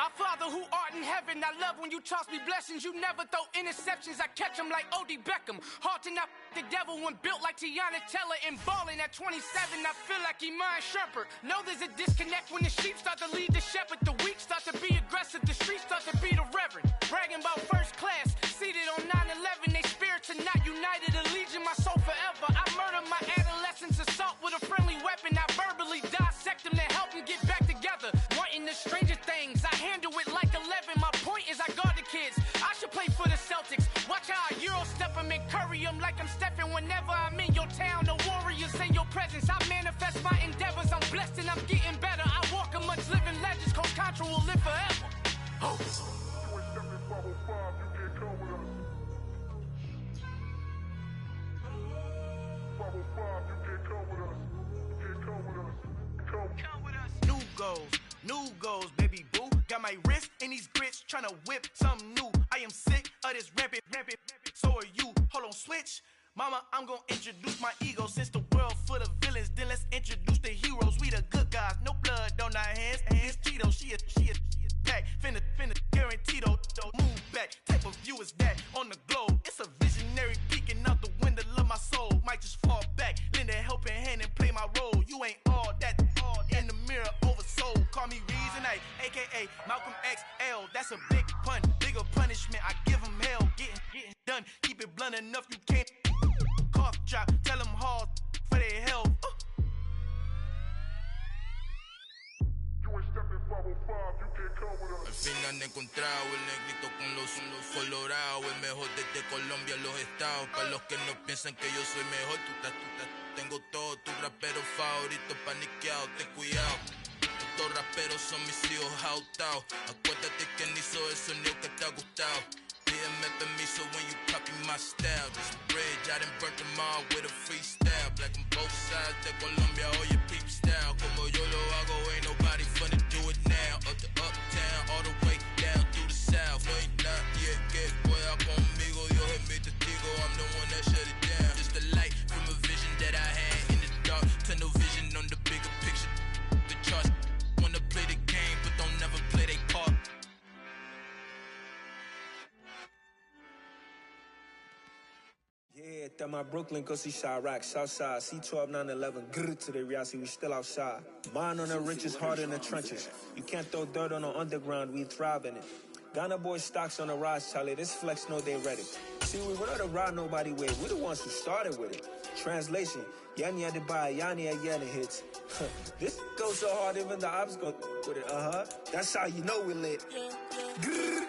[SPEAKER 7] Our Father who art in heaven, I love when you toss me blessings. You never throw interceptions, I catch them like O.D. Beckham. Hard to not the devil when built like Tiana Teller and balling at 27. I feel like Iman Shumpert. Know there's a disconnect when the sheep start to lead the shepherd. The weak start to be aggressive, the streets start to be the reverend. Bragging about first class, seated on 9/11. They spirits are not united, a legion, my soul forever. I murder my adolescence, assault with a friendly weapon. I verbally dissect them to help them get back together. Wanting the stranger things, I handle it like 11. My point is I guard the kids. I should play for the Celtics. Watch how I Euro step them and curry them like I'm stepping whenever I'm in your town. The warriors in your presence. I manifest my endeavors. I'm blessed and I'm getting better. I walk amongst living legends. Coach Contra will live forever. Oh. New goals, baby boo. Got my wrist in these grits, tryna whip something new. I am sick of this rampant. So are you. Hold on, switch. Mama, I'm gonna introduce my ego. Since the world full of villains, then let's introduce the heroes. We the good guys, no blood on our hands. It's Cheeto, she a pack. Finna, guaranteed, move back. Type of view is that on the globe? It's a visionary peeking out the window of my soul. Might just fall back, lend a helping hand and play my role. You ain't all that in the mirror oversold. Call me Reason A, aka Malcolm XL. That's a big pun, bigger punishment. I give him hell, getting done. Keep it blunt enough, you can't cough drop. Tell them hard for their health.
[SPEAKER 8] Al fin han encontrado el negrito con los colorados, el mejor desde Colombia, los estados. Para los que no piensan que yo soy mejor, tengo todo, tus raperos favoritos paniqueados, ten cuidado. Estos raperos son mis hijos adoptados. Acuérdate quién hizo el sonido que te ha gustado. Pídeme permiso when you copy my style. This bridge, I done burnt them all with a freestyle. Black on both sides de Colombia, oye peep style. Como yo lo hago, ain't nobody finna do it now. Up to uptown, all the way down through the south. No ain't not yet, que pueda conmigo. Dios es mi testigo, I'm the one that shut it down. Just a light from a vision that I had in the dark. Tunnel vision on the bigger picture. The charts wanna play the game, but don't never play their part.
[SPEAKER 9] Yeah, that my Brooklyn, go see Chirac, Southside, C12, 911, grrr to the reality, we still outside. Mine on the riches, hard in the trenches. You can't throw dirt on the underground, we thrive in it. Gameboys stocks on the rise, Charlie, this flex know they ready. See, we wouldn't have ride nobody with, we the ones who started with it. Translation, Yanni had to buy, Yanni had Yanni hits. This goes so hard, even the ops go with it, That's how you know we lit. Grrr,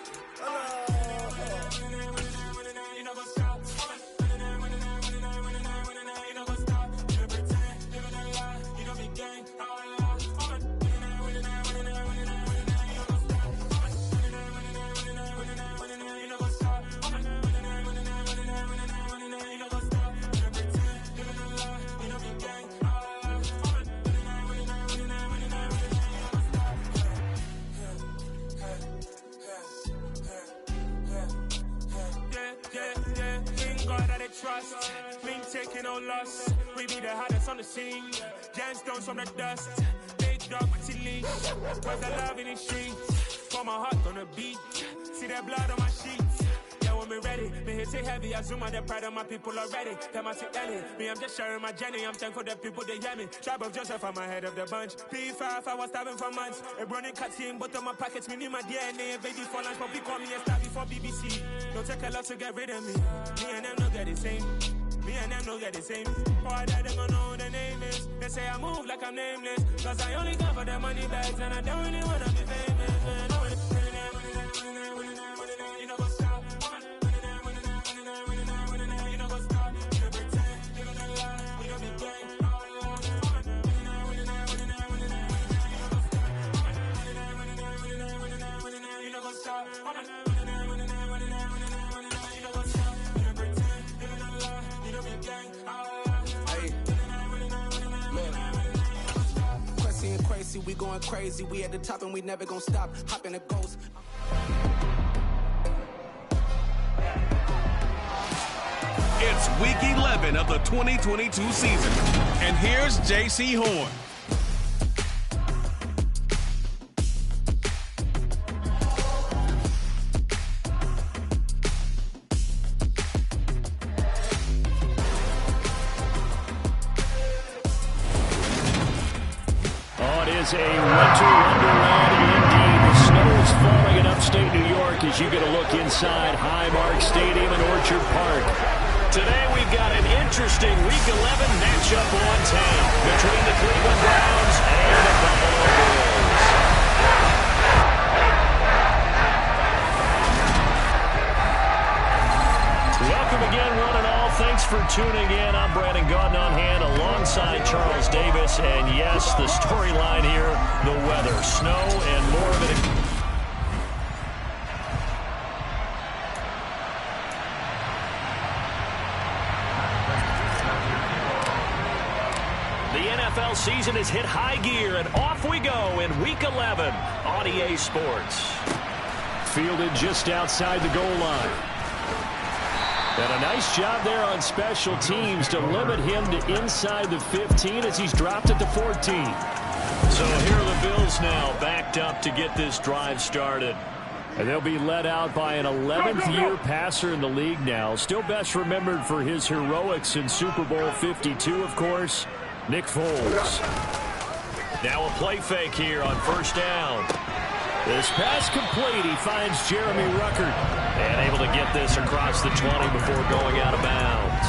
[SPEAKER 10] trust, been taking no loss. We be the hardest on the scene. Gemstones from the dust. Big dog with leash. Where's the love in the streets? For my heart on the beat. See that blood on my sheets. Yeah, when we ready, me hit it heavy. I zoom on the pride of my people already. Them I see Ellie. Me, I'm just sharing my journey. I'm thankful that people they hear me. Tribe of Joseph, I'm ahead of the bunch. P5, I was starving for months. A running cut team, but on my pockets, me need my DNA. Baby for lunch, but we call me a star before BBC. Don't take a lot to get rid of me. Me and them don't get the same. Me and them don't get the same. Boy, that them gonna know who the name is. They say I move like I'm nameless. Cause I only come for the money bags and I don't really wanna be famous. Man. You know what's up? You know what's up? You pretend, you don't lie, you don't be gang. You know what's up?
[SPEAKER 11] We going crazy, we at the top and we never gonna stop. Hop in a ghost.
[SPEAKER 12] It's week 11 of the 2022 season. And here's J.C. Horn.
[SPEAKER 1] Is a winter wonderland indeed. The snow is falling in upstate New York as you get a look inside Highmark Stadium in Orchard Park. Today we've got an interesting Week 11 matchup on tap between the Cleveland Browns and the Buffalo Bills. Welcome again, one and all. Thanks for tuning in. I'm Brandon Gaudin on hand alongside Charles Davis. And yes, the storyline here, the weather, snow, and more of it. The NFL season has hit high gear, and off we go in Week 11 on EA Sports. Fielded just outside the goal line. And a nice job there on special teams to limit him to inside the 15 as he's dropped at the 14. So here are the Bills now backed up to get this drive started. And they'll be led out by an 11th-year passer in the league now. Still best remembered for his heroics in Super Bowl 52, of course, Nick Foles. Now a play fake here on first down. This pass complete. He finds Jeremy Ruckert. And able to get this across the 20 before going out of bounds.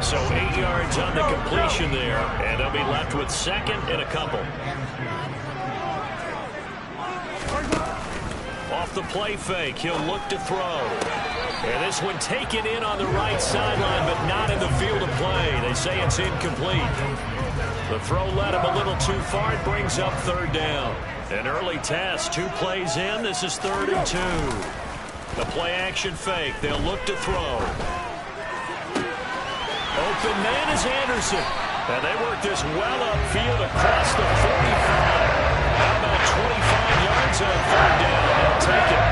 [SPEAKER 1] So 8 yards on the completion there. And they'll be left with second and a couple. Off the play fake, he'll look to throw. And this one taken in on the right sideline, but not in the field of play. They say it's incomplete. The throw led him a little too far. It brings up third down. An early test, 2 plays in. This is 3rd and 2. The play action fake, they'll look to throw. Open man is Anderson. And they work this well upfield across the 45. How about 25 yards on 3rd down? They'll take it.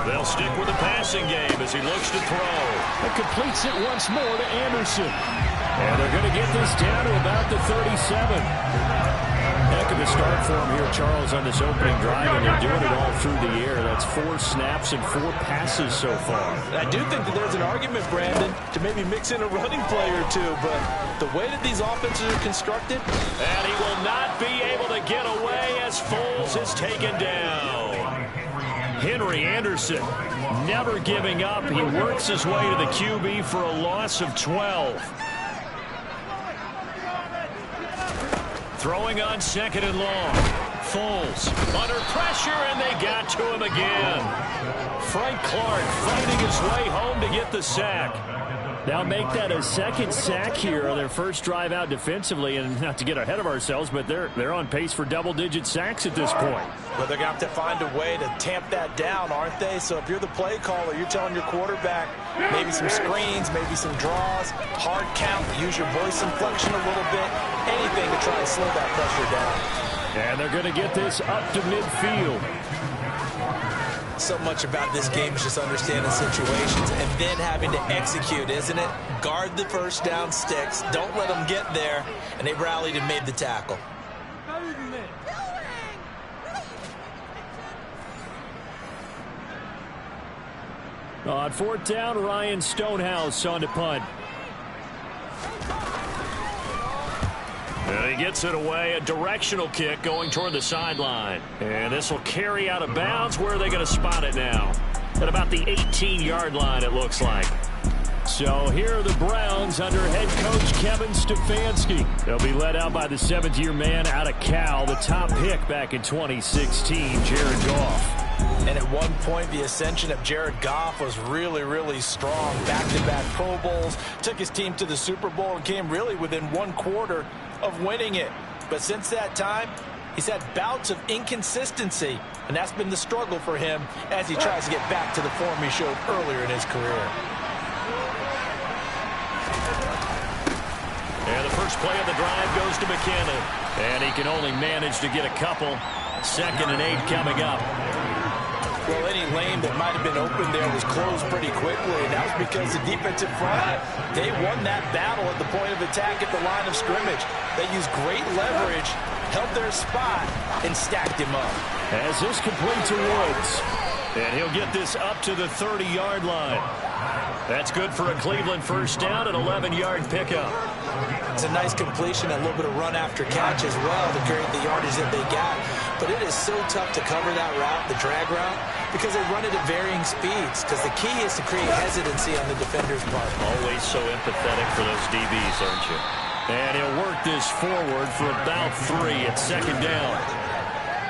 [SPEAKER 1] They'll stick with the passing game as he looks to throw. And completes it once more to Anderson. And they're going to get this down to about the 37. Heck of a start for him here, Charles, on this opening drive, and they're doing it all through the air. That's 4 snaps and 4 passes so far.
[SPEAKER 2] I do think that there's an argument, Brandon, to maybe mix in a running play or two, but the way that these offenses are constructed.
[SPEAKER 1] And he will not be able to get away as Foles is taken down. Henry Anderson never giving up. He works his way to the QB for a loss of 12. Throwing on 2nd and long. Foles under pressure, and they got to him again. Frank Clark fighting his way home to get the sack. Now make that a second sack here on their first drive out defensively, and not to get ahead of ourselves, but they're on pace for double-digit sacks at this point.
[SPEAKER 2] Well, they're going to have to find a way to tamp that down, aren't they? So if you're the play caller, you're telling your quarterback maybe some screens, maybe some draws, hard count, use your voice inflection a little bit, anything to try and slow that pressure down.
[SPEAKER 1] And they're going to get this up to midfield.
[SPEAKER 3] So much about this game is just understanding situations and then having to execute, isn't it? Guard the first down sticks. Don't let them get there. And they rallied and made the tackle.
[SPEAKER 1] On 4th down, Ryan Stonehouse on to punt. And he gets it away, a directional kick going toward the sideline. And this will carry out of bounds. Where are they going to spot it now? At about the 18-yard line, it looks like. So here are the Browns under head coach Kevin Stefanski. They'll be led out by the 7th-year man out of Cal, the top pick back in 2016, Jared Goff.
[SPEAKER 2] And at one point, the ascension of Jared Goff was really, really strong. Back-to-back Pro Bowls, took his team to the Super Bowl and came really within 1 quarter of winning it. But since that time, he's had bouts of inconsistency, and that's been the struggle for him as he tries to get back to the form he showed earlier in his career.
[SPEAKER 1] And the first play of the drive goes to McKinnon. And he can only manage to get a couple. 2nd and 8 coming up.
[SPEAKER 2] Well, any lane that might have been open there was closed pretty quickly, and that was because the defensive front, they won that battle at the point of attack at the line of scrimmage. They used great leverage, held their spot, and stacked him up.
[SPEAKER 1] As this complete to Woods. And he'll get this up to the 30-yard line. That's good for a Cleveland first down, an 11-yard pickup.
[SPEAKER 3] It's a nice completion, a little bit of run after catch as well to create the yardage that they got. But it is so tough to cover that route, the drag route, because they run it at varying speeds. Because the key is to create hesitancy on the defender's part.
[SPEAKER 1] Always so empathetic for those DBs, aren't you? And he'll work this forward for about 3 at 2nd down.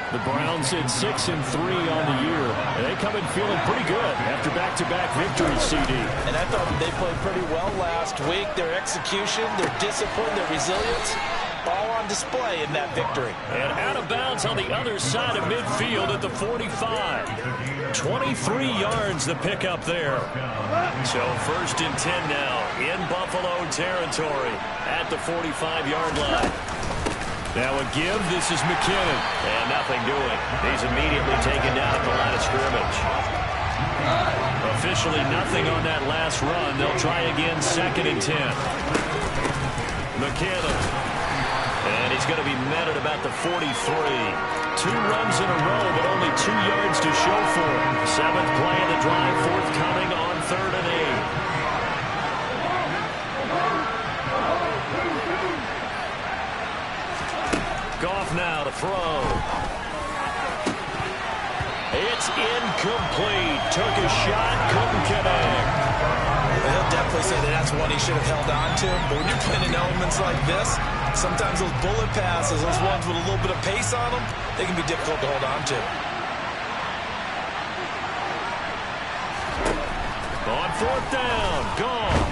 [SPEAKER 1] The Browns at 6-3 on the year. And they come in feeling pretty good after back-to-back victories, CD.
[SPEAKER 2] And I thought they played pretty well last week. Their execution, their discipline, their resilience, all on display in that victory.
[SPEAKER 1] And out of bounds on the other side of midfield at the 45. 23 yards the pickup there. So 1st and 10 now in Buffalo territory at the 45-yard line. Now a give. This is McKinnon. And nothing doing. He's immediately taken down at the line of scrimmage. Officially nothing on that last run. They'll try again, 2nd and 10. McKinnon. And he's going to be met at about the 43. 2 runs in a row, but only 2 yards to show for it. 7th play of the drive, forthcoming on 3rd and 8. Goff now to throw. It's incomplete. Took a shot, couldn't connect.
[SPEAKER 3] He'll definitely say that that's one he should have held on to. But when you're playing in elements like this, sometimes those bullet passes, those ones with a little bit of pace on them, they can be difficult to hold on to.
[SPEAKER 1] On 4th down, Goff.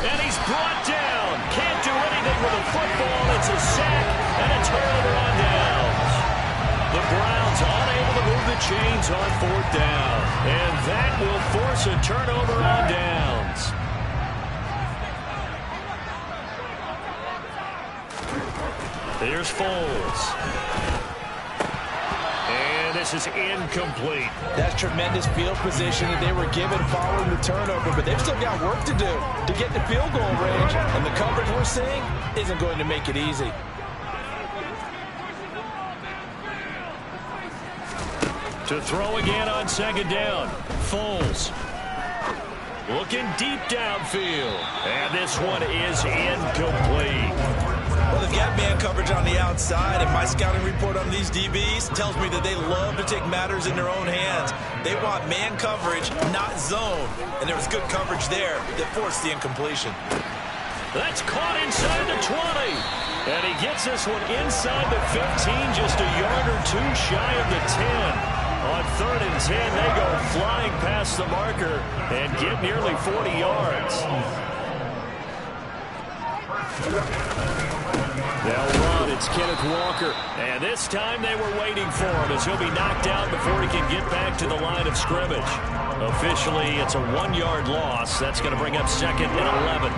[SPEAKER 1] And he's brought down. Can't do anything with a football. It's a sack and a turnover on downs. The Browns unable to move the chains on 4th down. And that will force a turnover on downs. Here's Foles. And this is incomplete.
[SPEAKER 2] That's tremendous field position that they were given following the turnover, but they've still got work to do to get the field goal range, and the coverage we're seeing isn't going to make it easy.
[SPEAKER 1] To throw again on 2nd down. Foles. Looking deep downfield. And this one is incomplete.
[SPEAKER 3] Well, they've got man coverage on the outside, and my scouting report on these DBs tells me that they love to take matters in their own hands. They want man coverage, not zone. And there was good coverage there that forced the incompletion.
[SPEAKER 1] That's caught inside the 20. And he gets this one inside the 15, just a yard or 2 shy of the 10. On 3rd and 10, they go flying past the marker and get nearly 40 yards. They'll run. It's Kenneth Walker. And this time they were waiting for him as he'll be knocked out before he can get back to the line of scrimmage. Officially, it's a 1-yard loss. That's going to bring up 2nd and 11.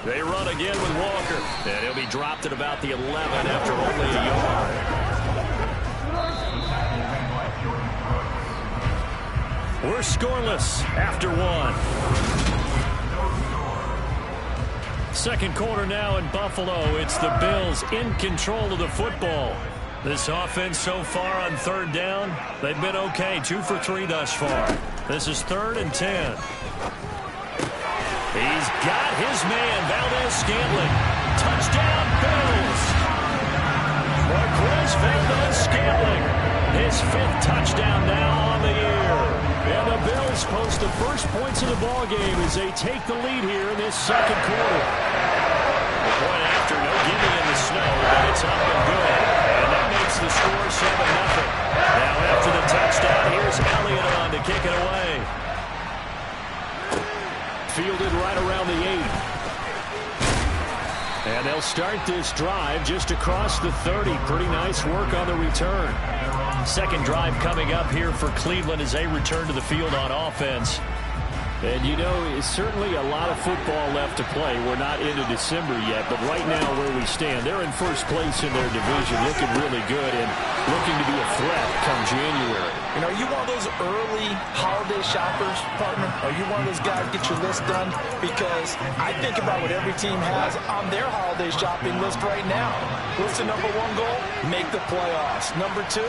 [SPEAKER 1] They run again with Walker. And he'll be dropped at about the 11 after only a yard. We're scoreless after 1. Second quarter now in Buffalo. It's the Bills in control of the football. This offense so far on 3rd down, they've been okay. 2 for 3 thus far. This is 3rd and 10. He's got his man, Valdez-Scantling. Touchdown, Bills. Marquez Valdez-Scantling. His 5th touchdown now on the year. And the Bills post the first points of the ballgame as they take the lead here in this 2nd quarter. The point after, no giving in the snow, but it's up and good. And that makes the score 7-0. Now after the touchdown, here's Elliott on to kick it away. Fielded right around the 8. And they'll start this drive just across the 30. Pretty nice work on the return. Second drive coming up here for Cleveland as they return to the field on offense. And, you know, it's certainly a lot of football left to play. We're not into December yet, but right now where we stand, they're in first place in their division, looking really good and looking to be a threat come January.
[SPEAKER 2] And are you one of those early holiday shoppers, partner? Are you one of those guys get your list done? Because I think about what every team has on their holiday shopping list right now. What's the number 1 goal? Make the playoffs. Number 2,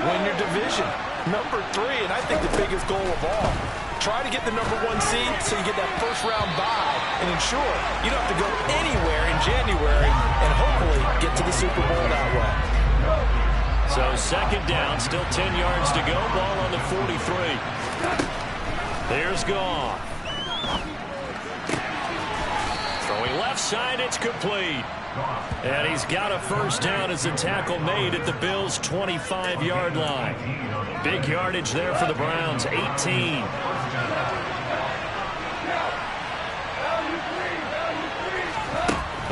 [SPEAKER 2] win your division. Number 3, and I think the biggest goal of all, try to get the number 1 seed so you get that first-round bye and ensure you don't have to go anywhere in January and hopefully get to the Super Bowl that way.
[SPEAKER 1] So 2nd down, still 10 yards to go. Ball on the 43. There's Goff. Throwing left side, it's complete. And he's got a first down as the tackle made at the Bills' 25-yard line. Big yardage there for the Browns, 18.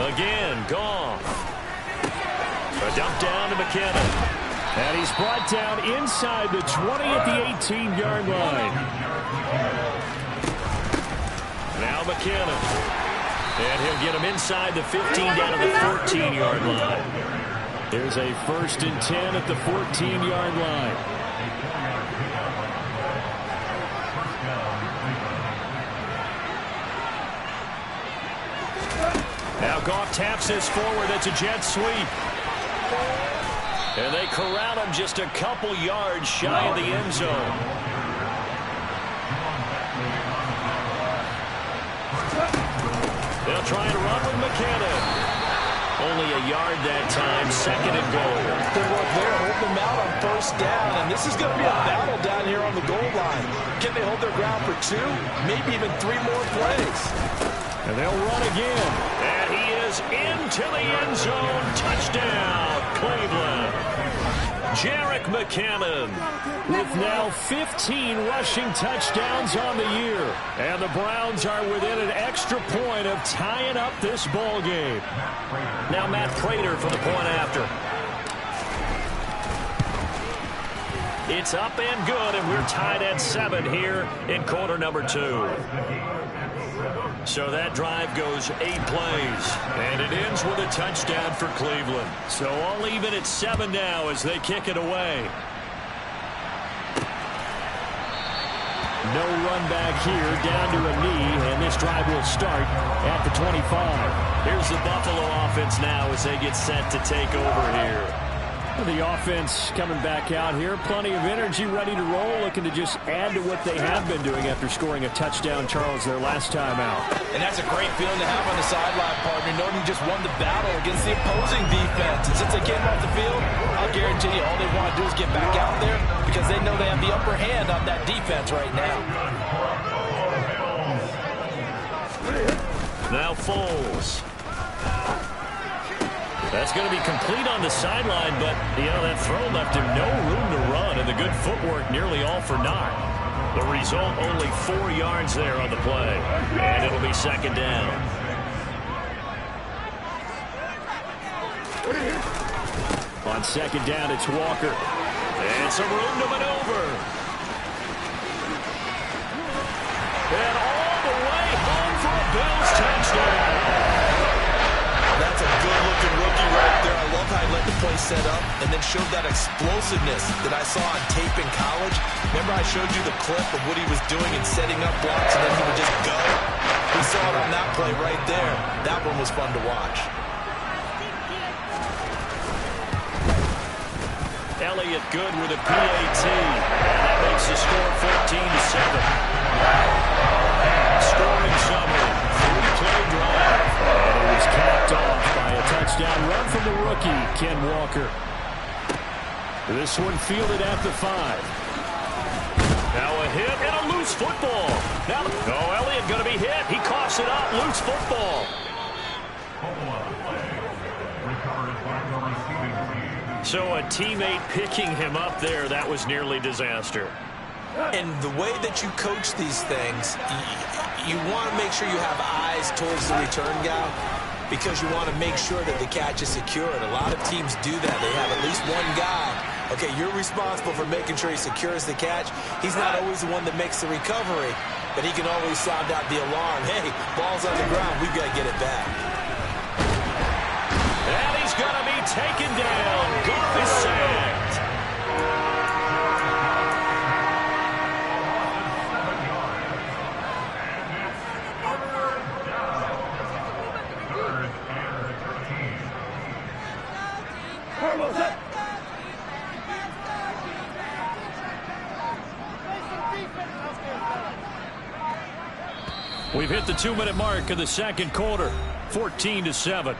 [SPEAKER 1] Again, Goff. A dump down to McKinnon. And he's brought down inside the 20 at the 18-yard line. Now McKinnon. And he'll get him inside the 15 down to the 14-yard line. There's a 1st and 10 at the 14-yard line. Now Goff taps this forward. That's a jet sweep. And they corral him just a couple yards shy of the end zone. They'll try and run with McKinnon. Only a yard that time, 2nd and goal.
[SPEAKER 2] Good work there, holding them out on 1st down, and this is going to be a battle down here on the goal line. Can they hold their ground for 2, maybe even 3 more plays?
[SPEAKER 1] And they'll run again. And he is into the end zone. Touchdown, Cleveland. Jerick McKinnon with now 15 rushing touchdowns on the year. And the Browns are within an extra point of tying up this ball game. Now Matt Prater for the point after. It's up and good, and we're tied at 7 here in quarter number 2. So that drive goes 8 plays, and it ends with a touchdown for Cleveland. So all even at 7 now as they kick it away. No run back here, down to a knee, and this drive will start at the 25. Here's the Buffalo offense now as they get set to take over here. The offense coming back out here. Plenty of energy, ready to roll, looking to just add to what they have been doing after scoring a touchdown, Charles, their last time out.
[SPEAKER 2] And that's a great feeling to have on the sideline, partner, knowing you just won the battle against the opposing defense. And since they came off the field, I'll guarantee you all they want to do is get back out there because they know they have the upper hand on that defense right now.
[SPEAKER 1] Now Foles. That's going to be complete on the sideline, but, that throw left him no room to run, and the good footwork nearly all for naught. The result, only 4 yards there on the play, and it'll be 2nd down. On 2nd down, it's Walker. And some room to maneuver. And all the way home for a Bills touchdown.
[SPEAKER 2] That's a good-looking rookie right there. I love how he let the play set up and then showed that explosiveness that I saw on tape in college. Remember I showed you the clip of what he was doing and setting up blocks, and then he would just go? We saw it on that play right there. That one was fun to watch.
[SPEAKER 1] Elliott good with a PAT. And that makes the score 14-7. Scoring summary. 3-play drive. And it was capped off by a touchdown run from the rookie, Ken Walker. This one fielded at the 5. Now a hit and a loose football. Now, Elliott going to be hit. He coughs it up. Loose football. So a teammate picking him up there, that was nearly disaster.
[SPEAKER 2] And the way that you coach these things, you want to make sure you have eyes towards the return guy because you want to make sure that the catch is secure. And a lot of teams do that. They have at least one guy. Okay, you're responsible for making sure he secures the catch. He's not always the one that makes the recovery, but he can always sound out the alarm. Hey, ball's on the ground. We've got to get it back.
[SPEAKER 1] And he's going to be taken down. Goff is sacked. We've hit the 2-minute mark of the second quarter. 14-7.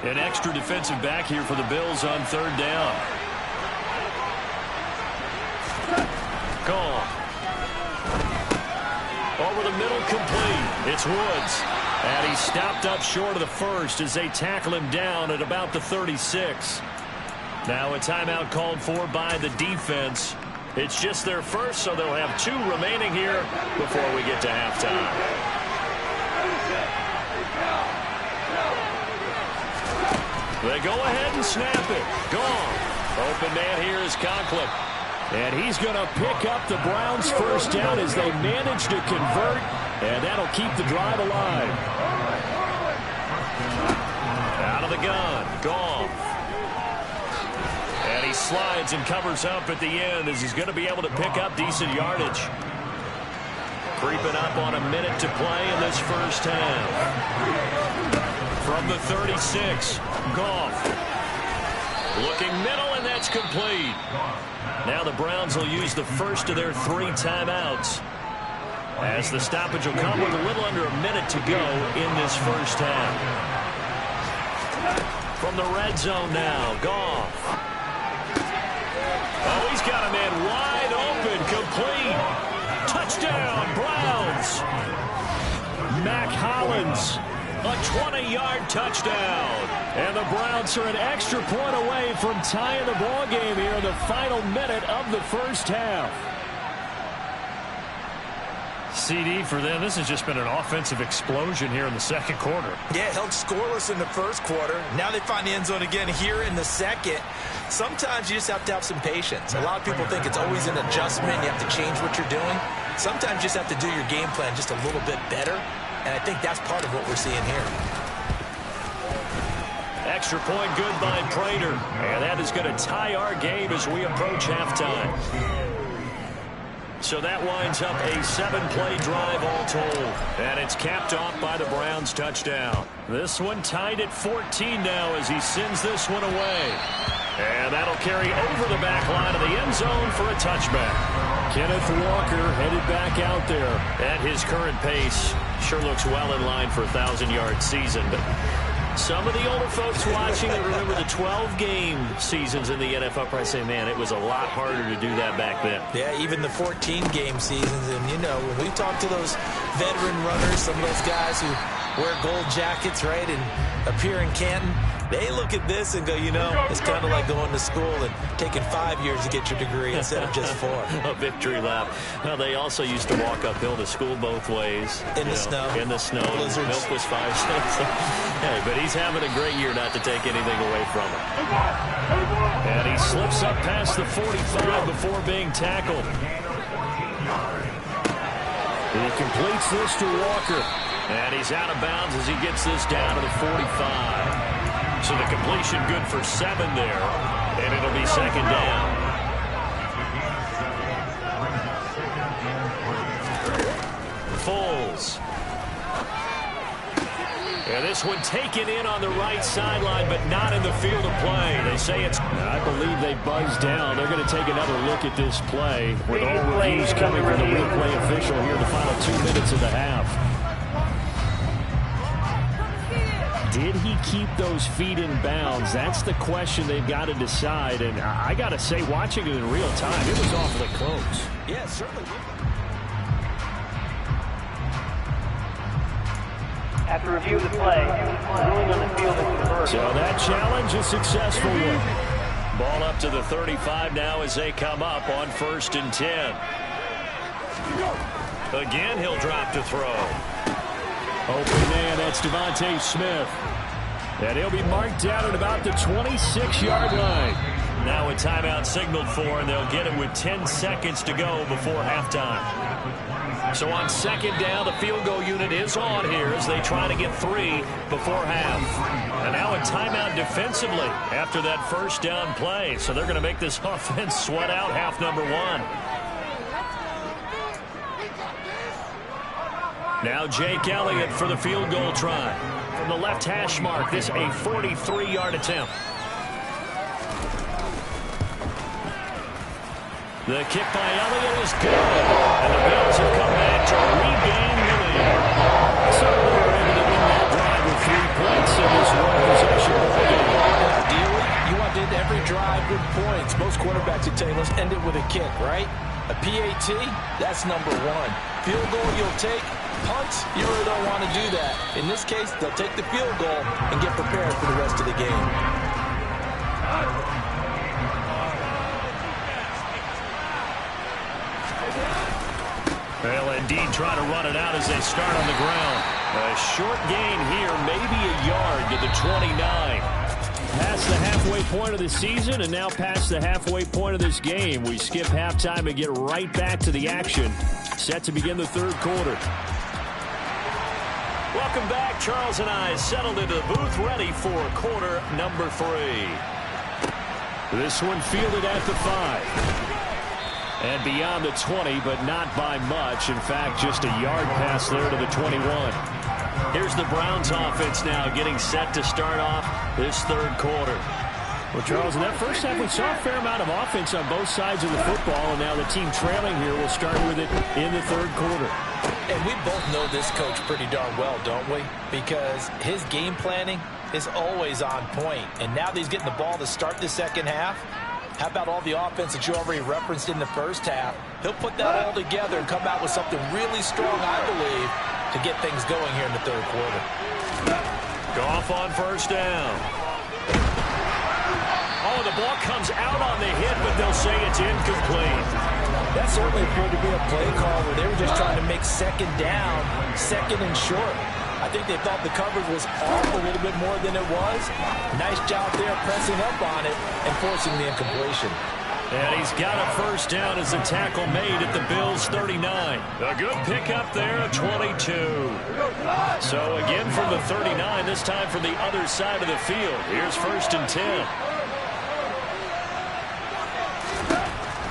[SPEAKER 1] An extra defensive back here for the Bills on 3rd down. Gone. Over the middle, complete. It's Woods. And he stopped up short of the first as they tackle him down at about the 36. Now a timeout called for by the defense. It's just their first, so they'll have 2 remaining here before we get to halftime. They go ahead and snap it. Gone. Open man here is Conklin. And he's going to pick up the Browns' first down as they manage to convert, and that'll keep the drive alive. Out of the gun, Goff. And he slides and covers up at the end as he's going to be able to pick up decent yardage. Creeping up on a minute to play in this first half. From the 36, Goff. Looking middle, and that's complete. Now the Browns will use the first of their 3 timeouts, as the stoppage will come with a little under a minute to go in this first half. From the red zone now, Goff. Oh, he's got a man wide open, complete. Touchdown, Browns. Mac Hollins, a 20-yard touchdown. And the Browns are an extra point away from tying the ball game here in the final minute of the first half. CD for them, this has just been an offensive explosion here in the second quarter.
[SPEAKER 3] Yeah, held scoreless in the first quarter. Now they find the end zone again here in the second. Sometimes you just have to have some patience. A lot of people think it's always an adjustment. You have to change what you're doing. Sometimes you just have to do your game plan just a little bit better. And I think that's part of what we're seeing here.
[SPEAKER 1] Extra point good by Prater. And that is going to tie our game as we approach halftime. So that winds up a 7-play drive all told. And it's capped off by the Browns touchdown. This one tied at 14 now as he sends this one away. And that'll carry over the back line of the end zone for a touchback. Kenneth Walker headed back out there at his current pace. Sure looks well in line for a 1,000-yard season, but some of the older folks watching that remember the 12-game seasons in the NFL probably say, man, it was a lot harder to do that back then.
[SPEAKER 3] Yeah, even the 14-game seasons. And, you know, when we talk to those veteran runners, some of those guys who wear gold jackets, right, and appear in Canton, they look at this and go, you know, it's kind of like going to school and taking 5 years to get your degree instead of just 4.
[SPEAKER 1] A victory lap. Well, they also used to walk uphill to school both ways.
[SPEAKER 3] In the snow.
[SPEAKER 1] In the snow.
[SPEAKER 3] Blizzards.
[SPEAKER 1] Milk was 5 cents. Hey, but he's having a great year not to take anything away from him. And he slips up past the 45 before being tackled. He completes this to Walker. And he's out of bounds as he gets this down to the 45. So the completion good for 7 there. And it'll be second down. Foles. And this one taken in on the right sideline, but not in the field of play. They say it's... I believe they buzzed down. They're going to take another look at this play with all reviews coming from the replay official here in the final 2 minutes of the half. Did he keep those feet in bounds? That's the question they've got to decide. And I got to say, watching it in real time, it was awfully close.
[SPEAKER 3] Yeah, certainly.
[SPEAKER 13] After review of the play, ruling on the field is reversed.
[SPEAKER 1] So that challenge is successful. Ball up to the 35 now as they come up on 1st and 10. Again, he'll drop to throw. Open man, that's Devontae Smith. And he'll be marked down at about the 26-yard line. Now a timeout signaled for, and they'll get it with 10 seconds to go before halftime. So on second down, the field goal unit is on here as they try to get 3 before half. And now a timeout defensively after that first down play. So they're going to make this offense sweat out half number 1. Now Jake Elliott for the field goal try. From the left hash mark, this a 43-yard attempt. The kick by Elliott is good. And the Bills have come back to regain the lead. So they're able to win that drive with 3 points in this one-possession ball game.
[SPEAKER 2] Ideally, you want to end every drive with points. Most quarterbacks would tell you, let's end it with a kick, right? A PAT, that's number 1. Field goal you'll take. Punts, you really don't want to do that. In this case, they'll take the field goal and get prepared for the rest of the game.
[SPEAKER 1] They'll indeed try to run it out as they start on the ground. A short gain here, maybe a yard to the 29. Past the halfway point of the season and now past the halfway point of this game. We skip halftime and get right back to the action. Set to begin the third quarter. Welcome back. Charles and I settled into the booth ready for quarter number 3. This one fielded at the 5. And beyond the 20, but not by much. In fact, just a yard pass there to the 21. Here's the Browns offense now getting set to start off this third quarter. Well, Charles, in that first half, we saw a fair amount of offense on both sides of the football, and now the team trailing here will start with it in the third quarter.
[SPEAKER 2] And we both know this coach pretty darn well, don't we? Because his game planning is always on point. And now that he's getting the ball to start the second half, how about all the offense that you already referenced in the first half? He'll put that all together and come out with something really strong, I believe, to get things going here in the third quarter.
[SPEAKER 1] Goff on first down. Oh, the ball comes out on the hit, but they'll say it's incomplete.
[SPEAKER 2] That certainly appeared to be a play call where they were just trying to make second down, second and short. I think they thought the coverage was off a little bit more than it was. Nice job there pressing up on it and forcing the incompletion.
[SPEAKER 1] And he's got a first down as the tackle made at the Bills' 39. A good pickup there at 22. So again from the 39, this time from the other side of the field. Here's 1st and 10.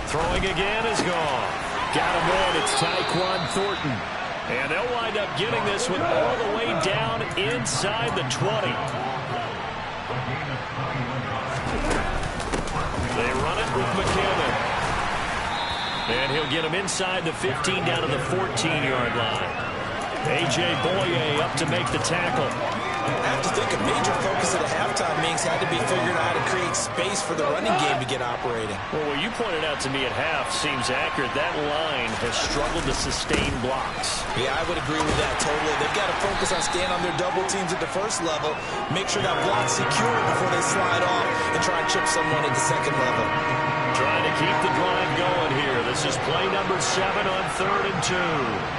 [SPEAKER 1] Throwing again is gone. Got him in. It's Tyquan Thornton. And they'll wind up getting this one all the way down inside the 20. They run it with McKinnon. And he'll get him inside the 15 down to the 14-yard line. A.J. Boye up to make the tackle.
[SPEAKER 3] I have to think a major focus at the halftime means had to be figuring out how to create space for the running game to get operating.
[SPEAKER 1] Well, what you pointed out to me at half seems accurate. That line has struggled to sustain blocks.
[SPEAKER 3] Yeah, I would agree with that totally. They've got to focus on staying on their double teams at the first level, make sure that block's secure before they slide off and try and chip someone at the second level.
[SPEAKER 1] Trying to keep the drive going here. This is play number 7 on 3rd and 2.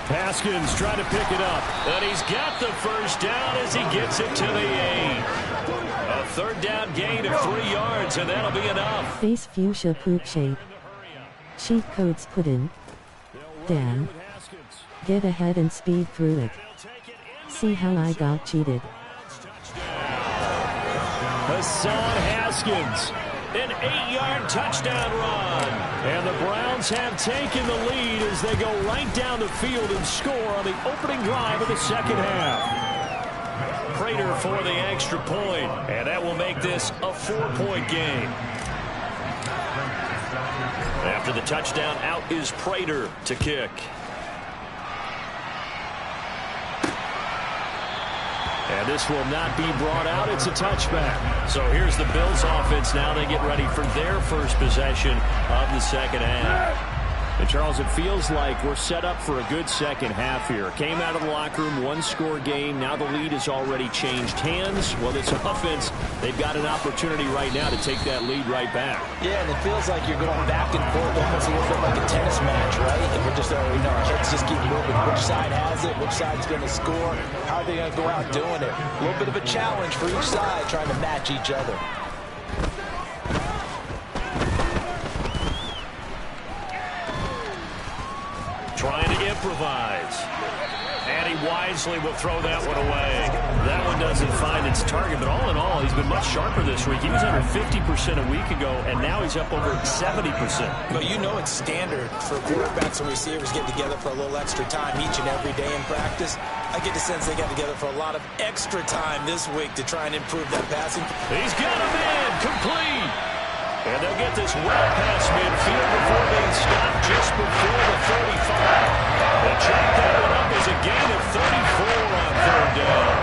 [SPEAKER 1] Haskins trying to pick it up. And he's got the first down as he gets it to the 8. A 3rd down gain of 3 yards, and that'll be enough.
[SPEAKER 4] Face fuchsia poop shape. Cheat codes put in. Dan. Get ahead and speed through it. See how I got cheated.
[SPEAKER 1] Hassan Haskins. An 8-yard touchdown run. And the Browns have taken the lead as they go right down the field and score on the opening drive of the second half. Prater for the extra point. And that will make this a 4-point game. After the touchdown, out is Prater to kick. And this will not be brought out. It's a touchback. So here's the Bills offense now. They get ready for their first possession of the second half. And Charles, it feels like we're set up for a good second half here. Came out of the locker room, 1-score game. Now the lead has already changed hands. Well, this offense, they've got an opportunity right now to take that lead right back.
[SPEAKER 2] Yeah, and it feels like you're going back and forth almost a little bit like a tennis match, right? And we're just, our heads just keep moving. Which side has it? Which side's going to score? How are they going to go out doing it? A little bit of a challenge for each side trying to match each other.
[SPEAKER 1] Trying to improvise. And he wisely will throw that one away. That one doesn't find its target, but all in all, he's been much sharper this week. He was under 50% a week ago, and now he's up over 70%.
[SPEAKER 3] But you know it's standard for quarterbacks and receivers get together for a little extra time each and every day in practice. I get the sense they got together for a lot of extra time this week to try and improve that passing.
[SPEAKER 1] He's got him in, complete. And they'll get this well past midfield before being stopped just before the 35. They check that one up as a gain of 34 on 3rd down.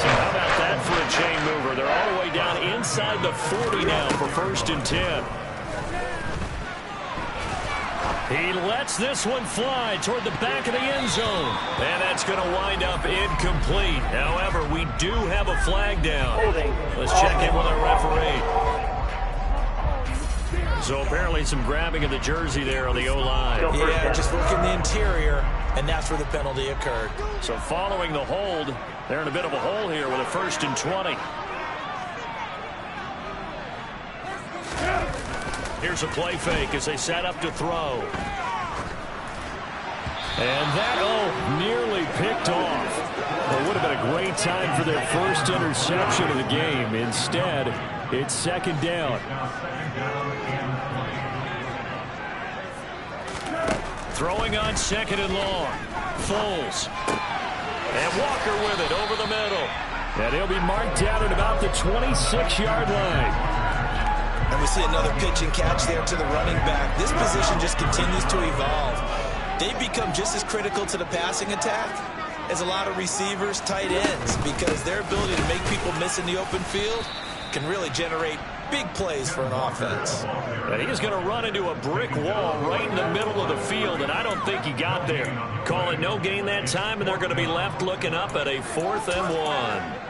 [SPEAKER 1] So how about that for a chain mover? They're all the way down inside the 40 now for 1st and 10. He lets this one fly toward the back of the end zone. And that's going to wind up incomplete. However, we do have a flag down. Let's check in with our referee. So apparently some grabbing of the jersey there on the O-line.
[SPEAKER 3] Yeah, just working the interior, and that's where the penalty occurred.
[SPEAKER 1] So following the hold, they're in a bit of a hole here with a 1st and 20. Here's a play fake as they set up to throw. And that, nearly picked off. It would have been a great time for their first interception of the game. Instead, it's 2nd down. Throwing on 2nd and long. Foles. And Walker with it over the middle. And he'll be marked down at about the 26-yard line.
[SPEAKER 3] And we see another pitch and catch there to the running back. This position just continues to evolve. They've become just as critical to the passing attack as a lot of receivers, tight ends, because their ability to make people miss in the open field can really generate big plays for an offense.
[SPEAKER 1] And he's going to run into a brick wall right in the middle of the field, and I don't think he got there. Call it no gain that time, and they're going to be left looking up at a 4th and 1.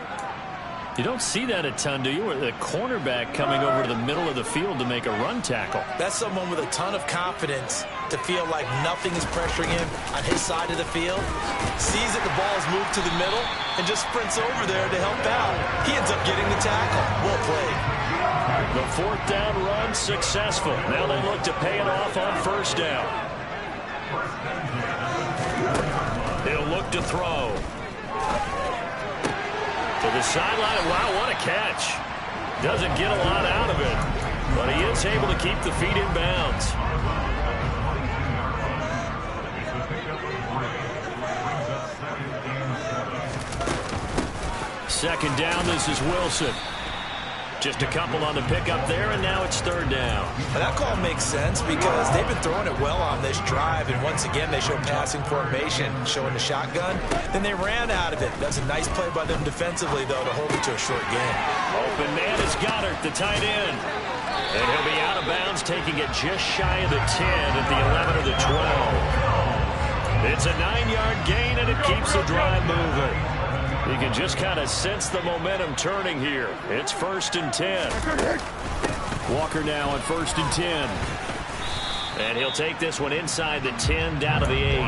[SPEAKER 1] You don't see that a ton, do you? Or the cornerback coming over to the middle of the field to make a run tackle.
[SPEAKER 3] That's someone with a ton of confidence to feel like nothing is pressuring him on his side of the field. Sees that the ball is moved to the middle and just sprints over there to help out. He ends up getting the tackle. Well played.
[SPEAKER 1] The 4th down run successful. Now they look to pay it off on 1st down. He'll look to throw. To the sideline. Wow, what a catch. Doesn't get a lot out of it, but he is able to keep the feet in bounds. Second down, this is Wilson. Just a couple on the pickup there, and now it's 3rd down.
[SPEAKER 3] Well, that call makes sense because they've been throwing it well on this drive, and once again they show passing formation, showing the shotgun. Then they ran out of it. That's a nice play by them defensively, though, to hold it to a short game.
[SPEAKER 1] Open man is Goddard, the tight end. And he'll be out of bounds, taking it just shy of the 10 at the 11 of the 12. It's a 9-yard gain, and it keeps the drive moving. You can just kind of sense the momentum turning here. It's 1st and 10. Walker now on 1st and 10. And he'll take this one inside the 10 down to the 8.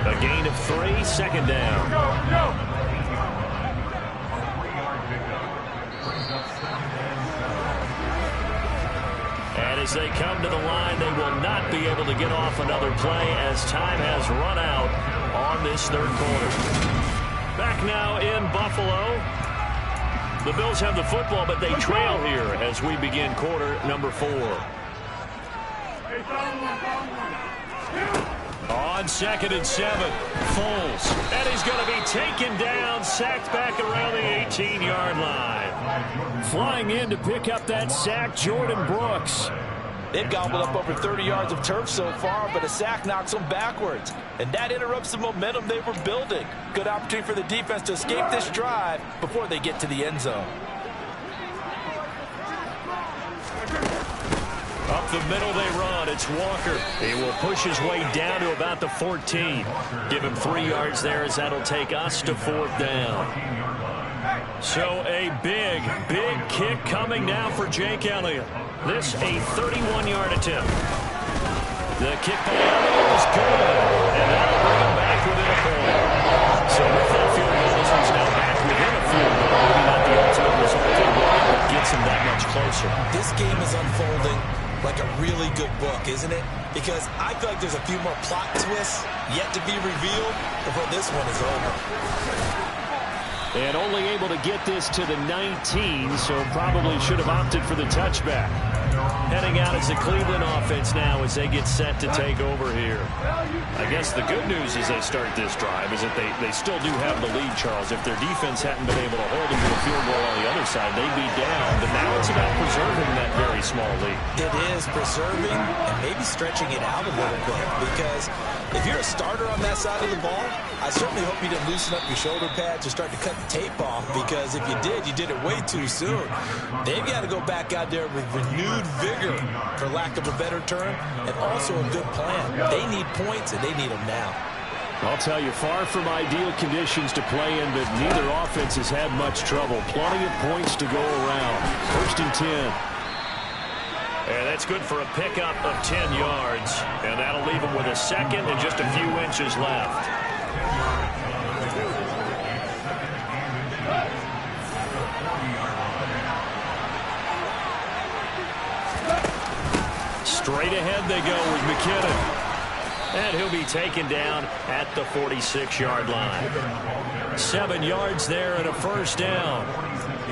[SPEAKER 1] A gain of 3, 2nd down. And as they come to the line, they will not be able to get off another play as time has run out on this 3rd quarter. Back now in Buffalo. The Bills have the football, but they trail here as we begin quarter number 4. On 2nd and 7, Foles. And he's going to be taken down, sacked back around the 18-yard line. Flying in to pick up that sack, Jordan Brooks.
[SPEAKER 2] They've gobbled up over 30 yards of turf so far, but a sack knocks them backwards. And that interrupts the momentum they were building. Good opportunity for the defense to escape this drive before they get to the end zone.
[SPEAKER 1] Up the middle they run. It's Walker. He will push his way down to about the 14. Give him 3 yards there as that'll take us to 4th down. So a big, big kick coming now for Jake Elliott. This a 31-yard attempt. The kick by Elliott is good. And that'll bring him back within a point. So with that field goal, this one's now back within a field goal. Maybe not the ultimate result, but gets him that much closer.
[SPEAKER 3] This game is unfolding like a really good book, isn't it? Because I feel like there's a few more plot twists yet to be revealed before this one is over.
[SPEAKER 1] And only able to get this to the 19, so probably should have opted for the touchback. Heading out as the Cleveland offense now as they get set to take over here. I guess the good news as they start this drive is that they still do have the lead, Charles. If their defense hadn't been able to hold them to a field goal on the other side, they'd be down. But now it's about preserving that very small lead.
[SPEAKER 3] It is preserving and maybe stretching it out a little bit, because if you're a starter on that side of the ball, I certainly hope you didn't loosen up your shoulder pads or start to cut the tape off, because if you did it way too soon. They've got to go back out there with renewed vigor, for lack of a better term, and also a good plan. They need points, and they need them now.
[SPEAKER 1] I'll tell you, far from ideal conditions to play in, but neither offense has had much trouble. Plenty of points to go around. 1st and 10. And That's good for a pickup of 10 yards, and that'll leave him with a second and just a few inches left. Straight ahead they go with McKinnon. And he'll be taken down at the 46-yard line. 7 yards there and a first down.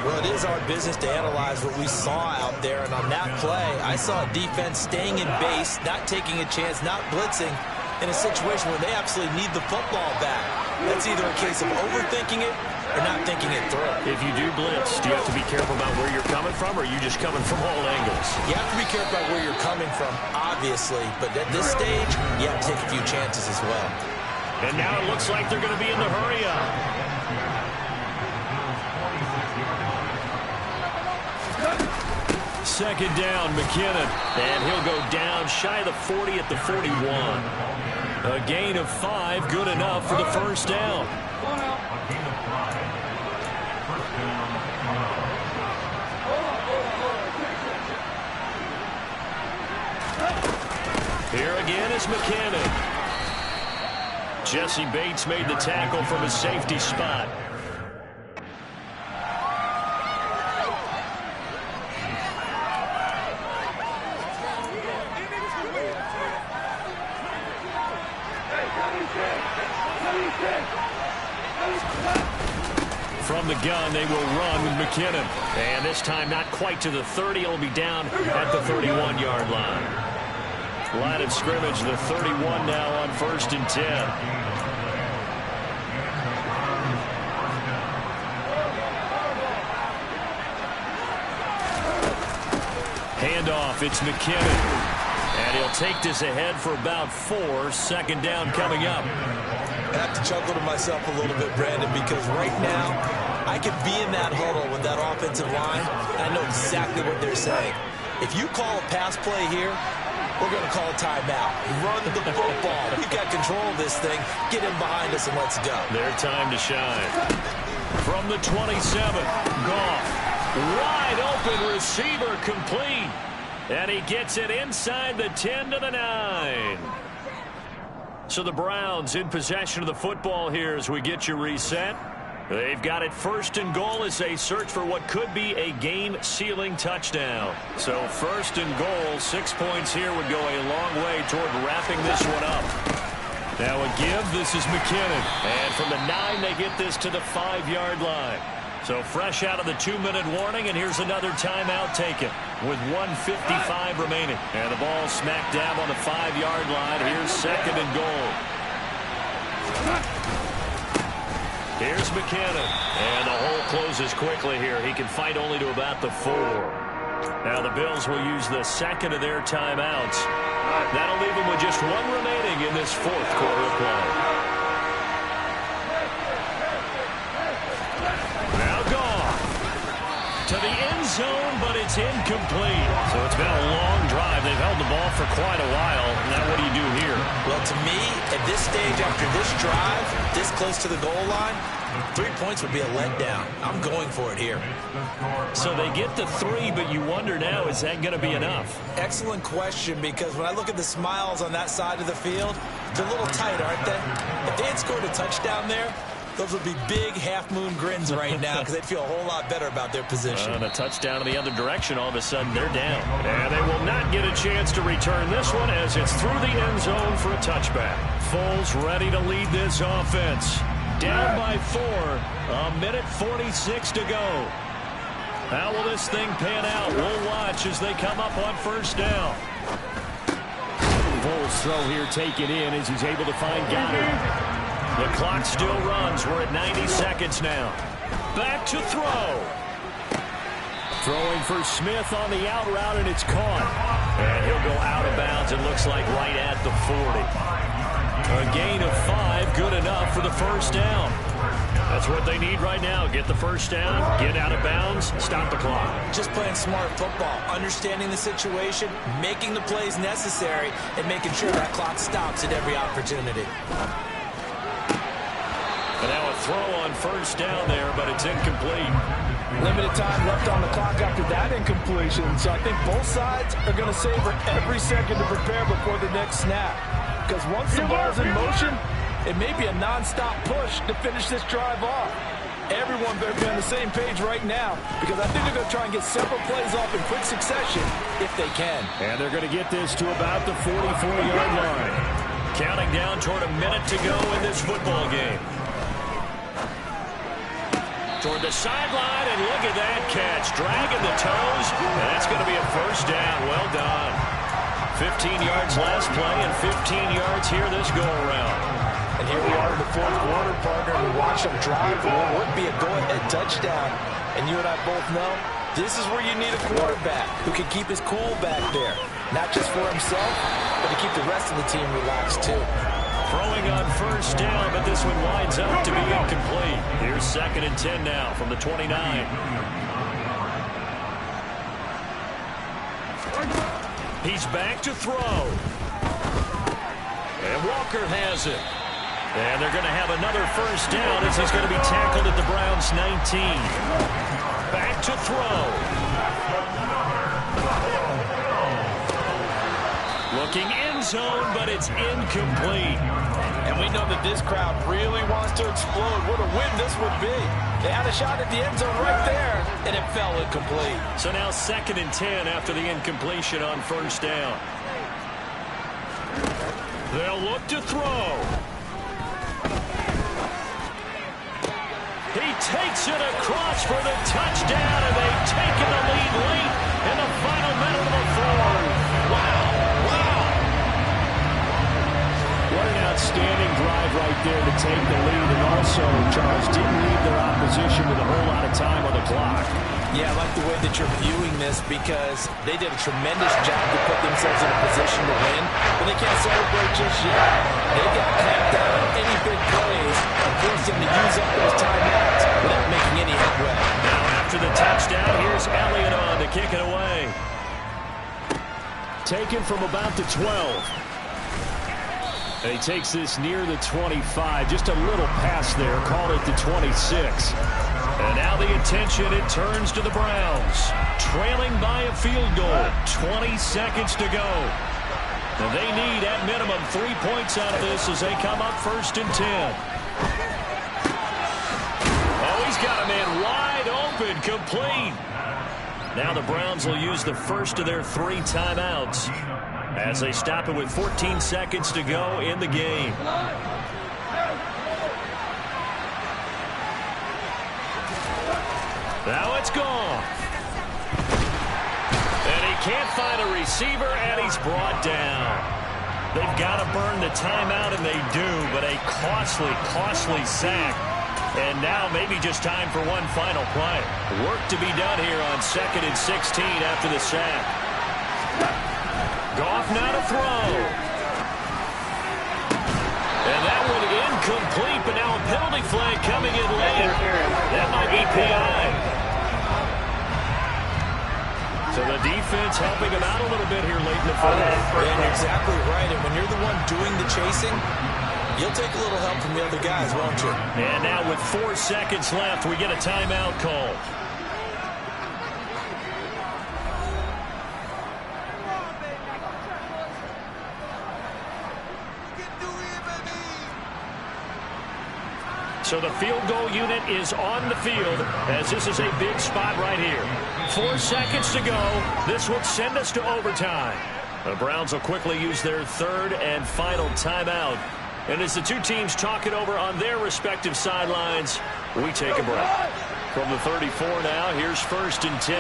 [SPEAKER 3] Well, it is our business to analyze what we saw out there. And on that play, I saw a defense staying in base, not taking a chance, not blitzing in a situation where they absolutely need the football back. That's either a case of overthinking it or not thinking it through.
[SPEAKER 1] If you do blitz, do you have to be careful about where you're coming from, or are you just coming from all angles?
[SPEAKER 3] You have to be careful about where you're coming from, obviously. But at this stage, you have to take a few chances as well.
[SPEAKER 1] And now it looks like they're going to be in the hurry-up. Second down, McKinnon. And he'll go down shy of the 40 at the 41. A gain of 5, good enough for the first down. Here again is McKinnon. Jesse Bates made the tackle from his safety spot. From the gun, they will run with McKinnon. And this time not quite to the 30. It'll be down at the 31-yard line. Line of scrimmage, the 31 now on 1st and 10. Handoff, it's McKinnon. And he'll take this ahead for about 4. Second down coming up.
[SPEAKER 3] I have to chuckle to myself a little bit, Brandon, because right now I could be in that huddle with that offensive line, and I know exactly what they're saying. If you call a pass play here, we're going to call a timeout. Run the football. We've got control of this thing. Get in behind us and let's go.
[SPEAKER 1] Their time to shine. From the 27, Goff. Wide open receiver complete. And he gets it inside the 10 to the 9. So the Browns in possession of the football here as we get you reset. They've got it 1st and goal as they search for what could be a game-sealing touchdown. So 1st and goal, 6 points here would go a long way toward wrapping this one up. Now a give, this is McKinnon. And from the 9, they get this to the 5-yard line. So fresh out of the 2-minute warning, and here's another timeout taken with 1:55 remaining. And the ball smack dab on the 5-yard line. Here's 2nd and goal. Here's McKinnon. And the hole closes quickly here. He can fight only to about the 4. Now the Bills will use the 2nd of their timeouts. That'll leave them with just 1 remaining in this 4th quarter of play. To the end zone, but it's incomplete. So it's been a long drive. They've held the ball for quite a while. Now what do you do here?
[SPEAKER 3] Well, to me, at this stage, after this drive, this close to the goal line, 3 points would be a letdown. I'm going for it here.
[SPEAKER 1] So they get the 3, but you wonder now, is that going to be enough?
[SPEAKER 3] Excellent question, because when I look at the smiles on that side of the field, they're a little tight, aren't they? If they had scored a touchdown there, those would be big half-moon grins right now because they'd feel a whole lot better about their position.
[SPEAKER 1] And a touchdown in the other direction, all of a sudden they're down. And they will not get a chance to return this one as it's through the end zone for a touchback. Foles ready to lead this offense. Down by 4, 1:46 to go. How will this thing pan out? We'll watch as they come up on 1st down. Foles throw here, take it in as he's able to find Goddard. The clock still runs. We're at 90 seconds now. Back to throw. Throwing for Smith on the out route, and it's caught. And he'll go out of bounds, it looks like right at the 40. A gain of 5, good enough for the first down. That's what they need right now. Get the first down, get out of bounds, stop the clock.
[SPEAKER 3] Just playing smart football, understanding the situation, making the plays necessary, and making sure that clock stops at every opportunity.
[SPEAKER 1] And now a throw on first down there, but it's incomplete.
[SPEAKER 2] Limited time left on the clock after that incompletion, so I think both sides are going to savor every second to prepare before the next snap. Because once the ball's in motion, it may be a non-stop push to finish this drive off. Everyone better be on the same page right now, because I think they're going to try and get several plays off in quick succession if they can.
[SPEAKER 1] And they're going to get this to about the 44-yard line. Counting down toward a minute to go in this football game. Toward the sideline, and look at that catch. Dragging the toes, and that's going to be a first down. Well done. 15 yards last play and 15 yards here this go-around.
[SPEAKER 2] And here we are in the fourth quarter, partner, and we watch them drive for what would be a go-ahead touchdown. And you and I both know this is where you need a quarterback who can keep his cool back there. Not just for himself, but to keep the rest of the team relaxed, too.
[SPEAKER 1] Throwing on first down, but this one winds up to be incomplete. Here's 2nd and 10 now from the 29. He's back to throw. And Walker has it. And they're going to have another first down as he's going to be tackled at the Browns' 19. Back to throw. Looking end zone, but it's incomplete.
[SPEAKER 2] And we know that this crowd really wants to explode. What a win this would be. They had a shot at the end zone right there, and it fell incomplete.
[SPEAKER 1] So now 2nd and 10 after the incompletion on first down. They'll look to throw. He takes it across for the touchdown, and they've taken the lead late in the final minute of the fourth. Wow. What an outstanding drive right there to take the lead, and also, Charles, didn't leave their opposition with a whole lot of time on the clock.
[SPEAKER 2] Yeah, I like the way that you're viewing this because they did a tremendous job to put themselves in a position to win, but they can't celebrate just yet. They got clamped down on any big plays and forced them to use up those timeouts without making any headway.
[SPEAKER 1] Now after the touchdown, here's Elliott on to kick it away. Taken from about the 12. And he takes this near the 25. Just a little pass there. Call it the 26. And now the attention, it turns to the Browns. Trailing by a field goal. 20 seconds to go. And they need, at minimum, 3 points out of this as they come up 1st and 10. Oh, he's got a man wide open, complete. Now the Browns will use the first of their 3 timeouts as they stop it with 14 seconds to go in the game. Now it's gone. And he can't find a receiver, and he's brought down. They've got to burn the timeout, and they do, but a costly sack. And now maybe just time for one final play. Work to be done here on 2nd and 16 after the sack. Goff now to throw. And that one incomplete, but now a penalty flag coming in late. That might be PI. So the defense helping him out a little bit here late in the fourth.
[SPEAKER 2] Yeah, you're exactly right. And when you're the one doing the chasing, you'll take a little help from the other guys, won't you?
[SPEAKER 1] And now with 4 seconds left, we get a timeout call. So the field goal unit is on the field as this is a big spot right here. 4 seconds to go. This would send us to overtime. The Browns will quickly use their 3rd and final timeout. And as the two teams talk it over on their respective sidelines, we take a break. From the 34 now, here's 1st and 10.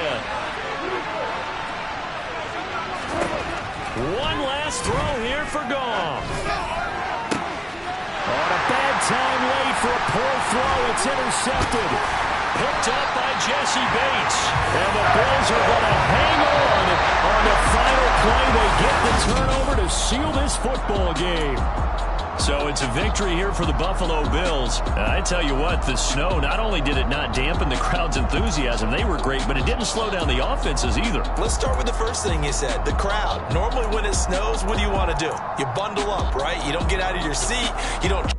[SPEAKER 1] One last throw here for Goff. On a bad time late for a poor throw. It's intercepted. Picked up by Jesse Bates. And the Bills are going to hang on the final play. They get the turnover to seal this football game. So it's a victory here for the Buffalo Bills. I tell you what, the snow, not only did it not dampen the crowd's enthusiasm, they were great, but it didn't slow down the offenses either.
[SPEAKER 2] Let's start with the first thing you said, the crowd. Normally when it snows, what do you want to do? You bundle up, right? You don't get out of your seat. You don't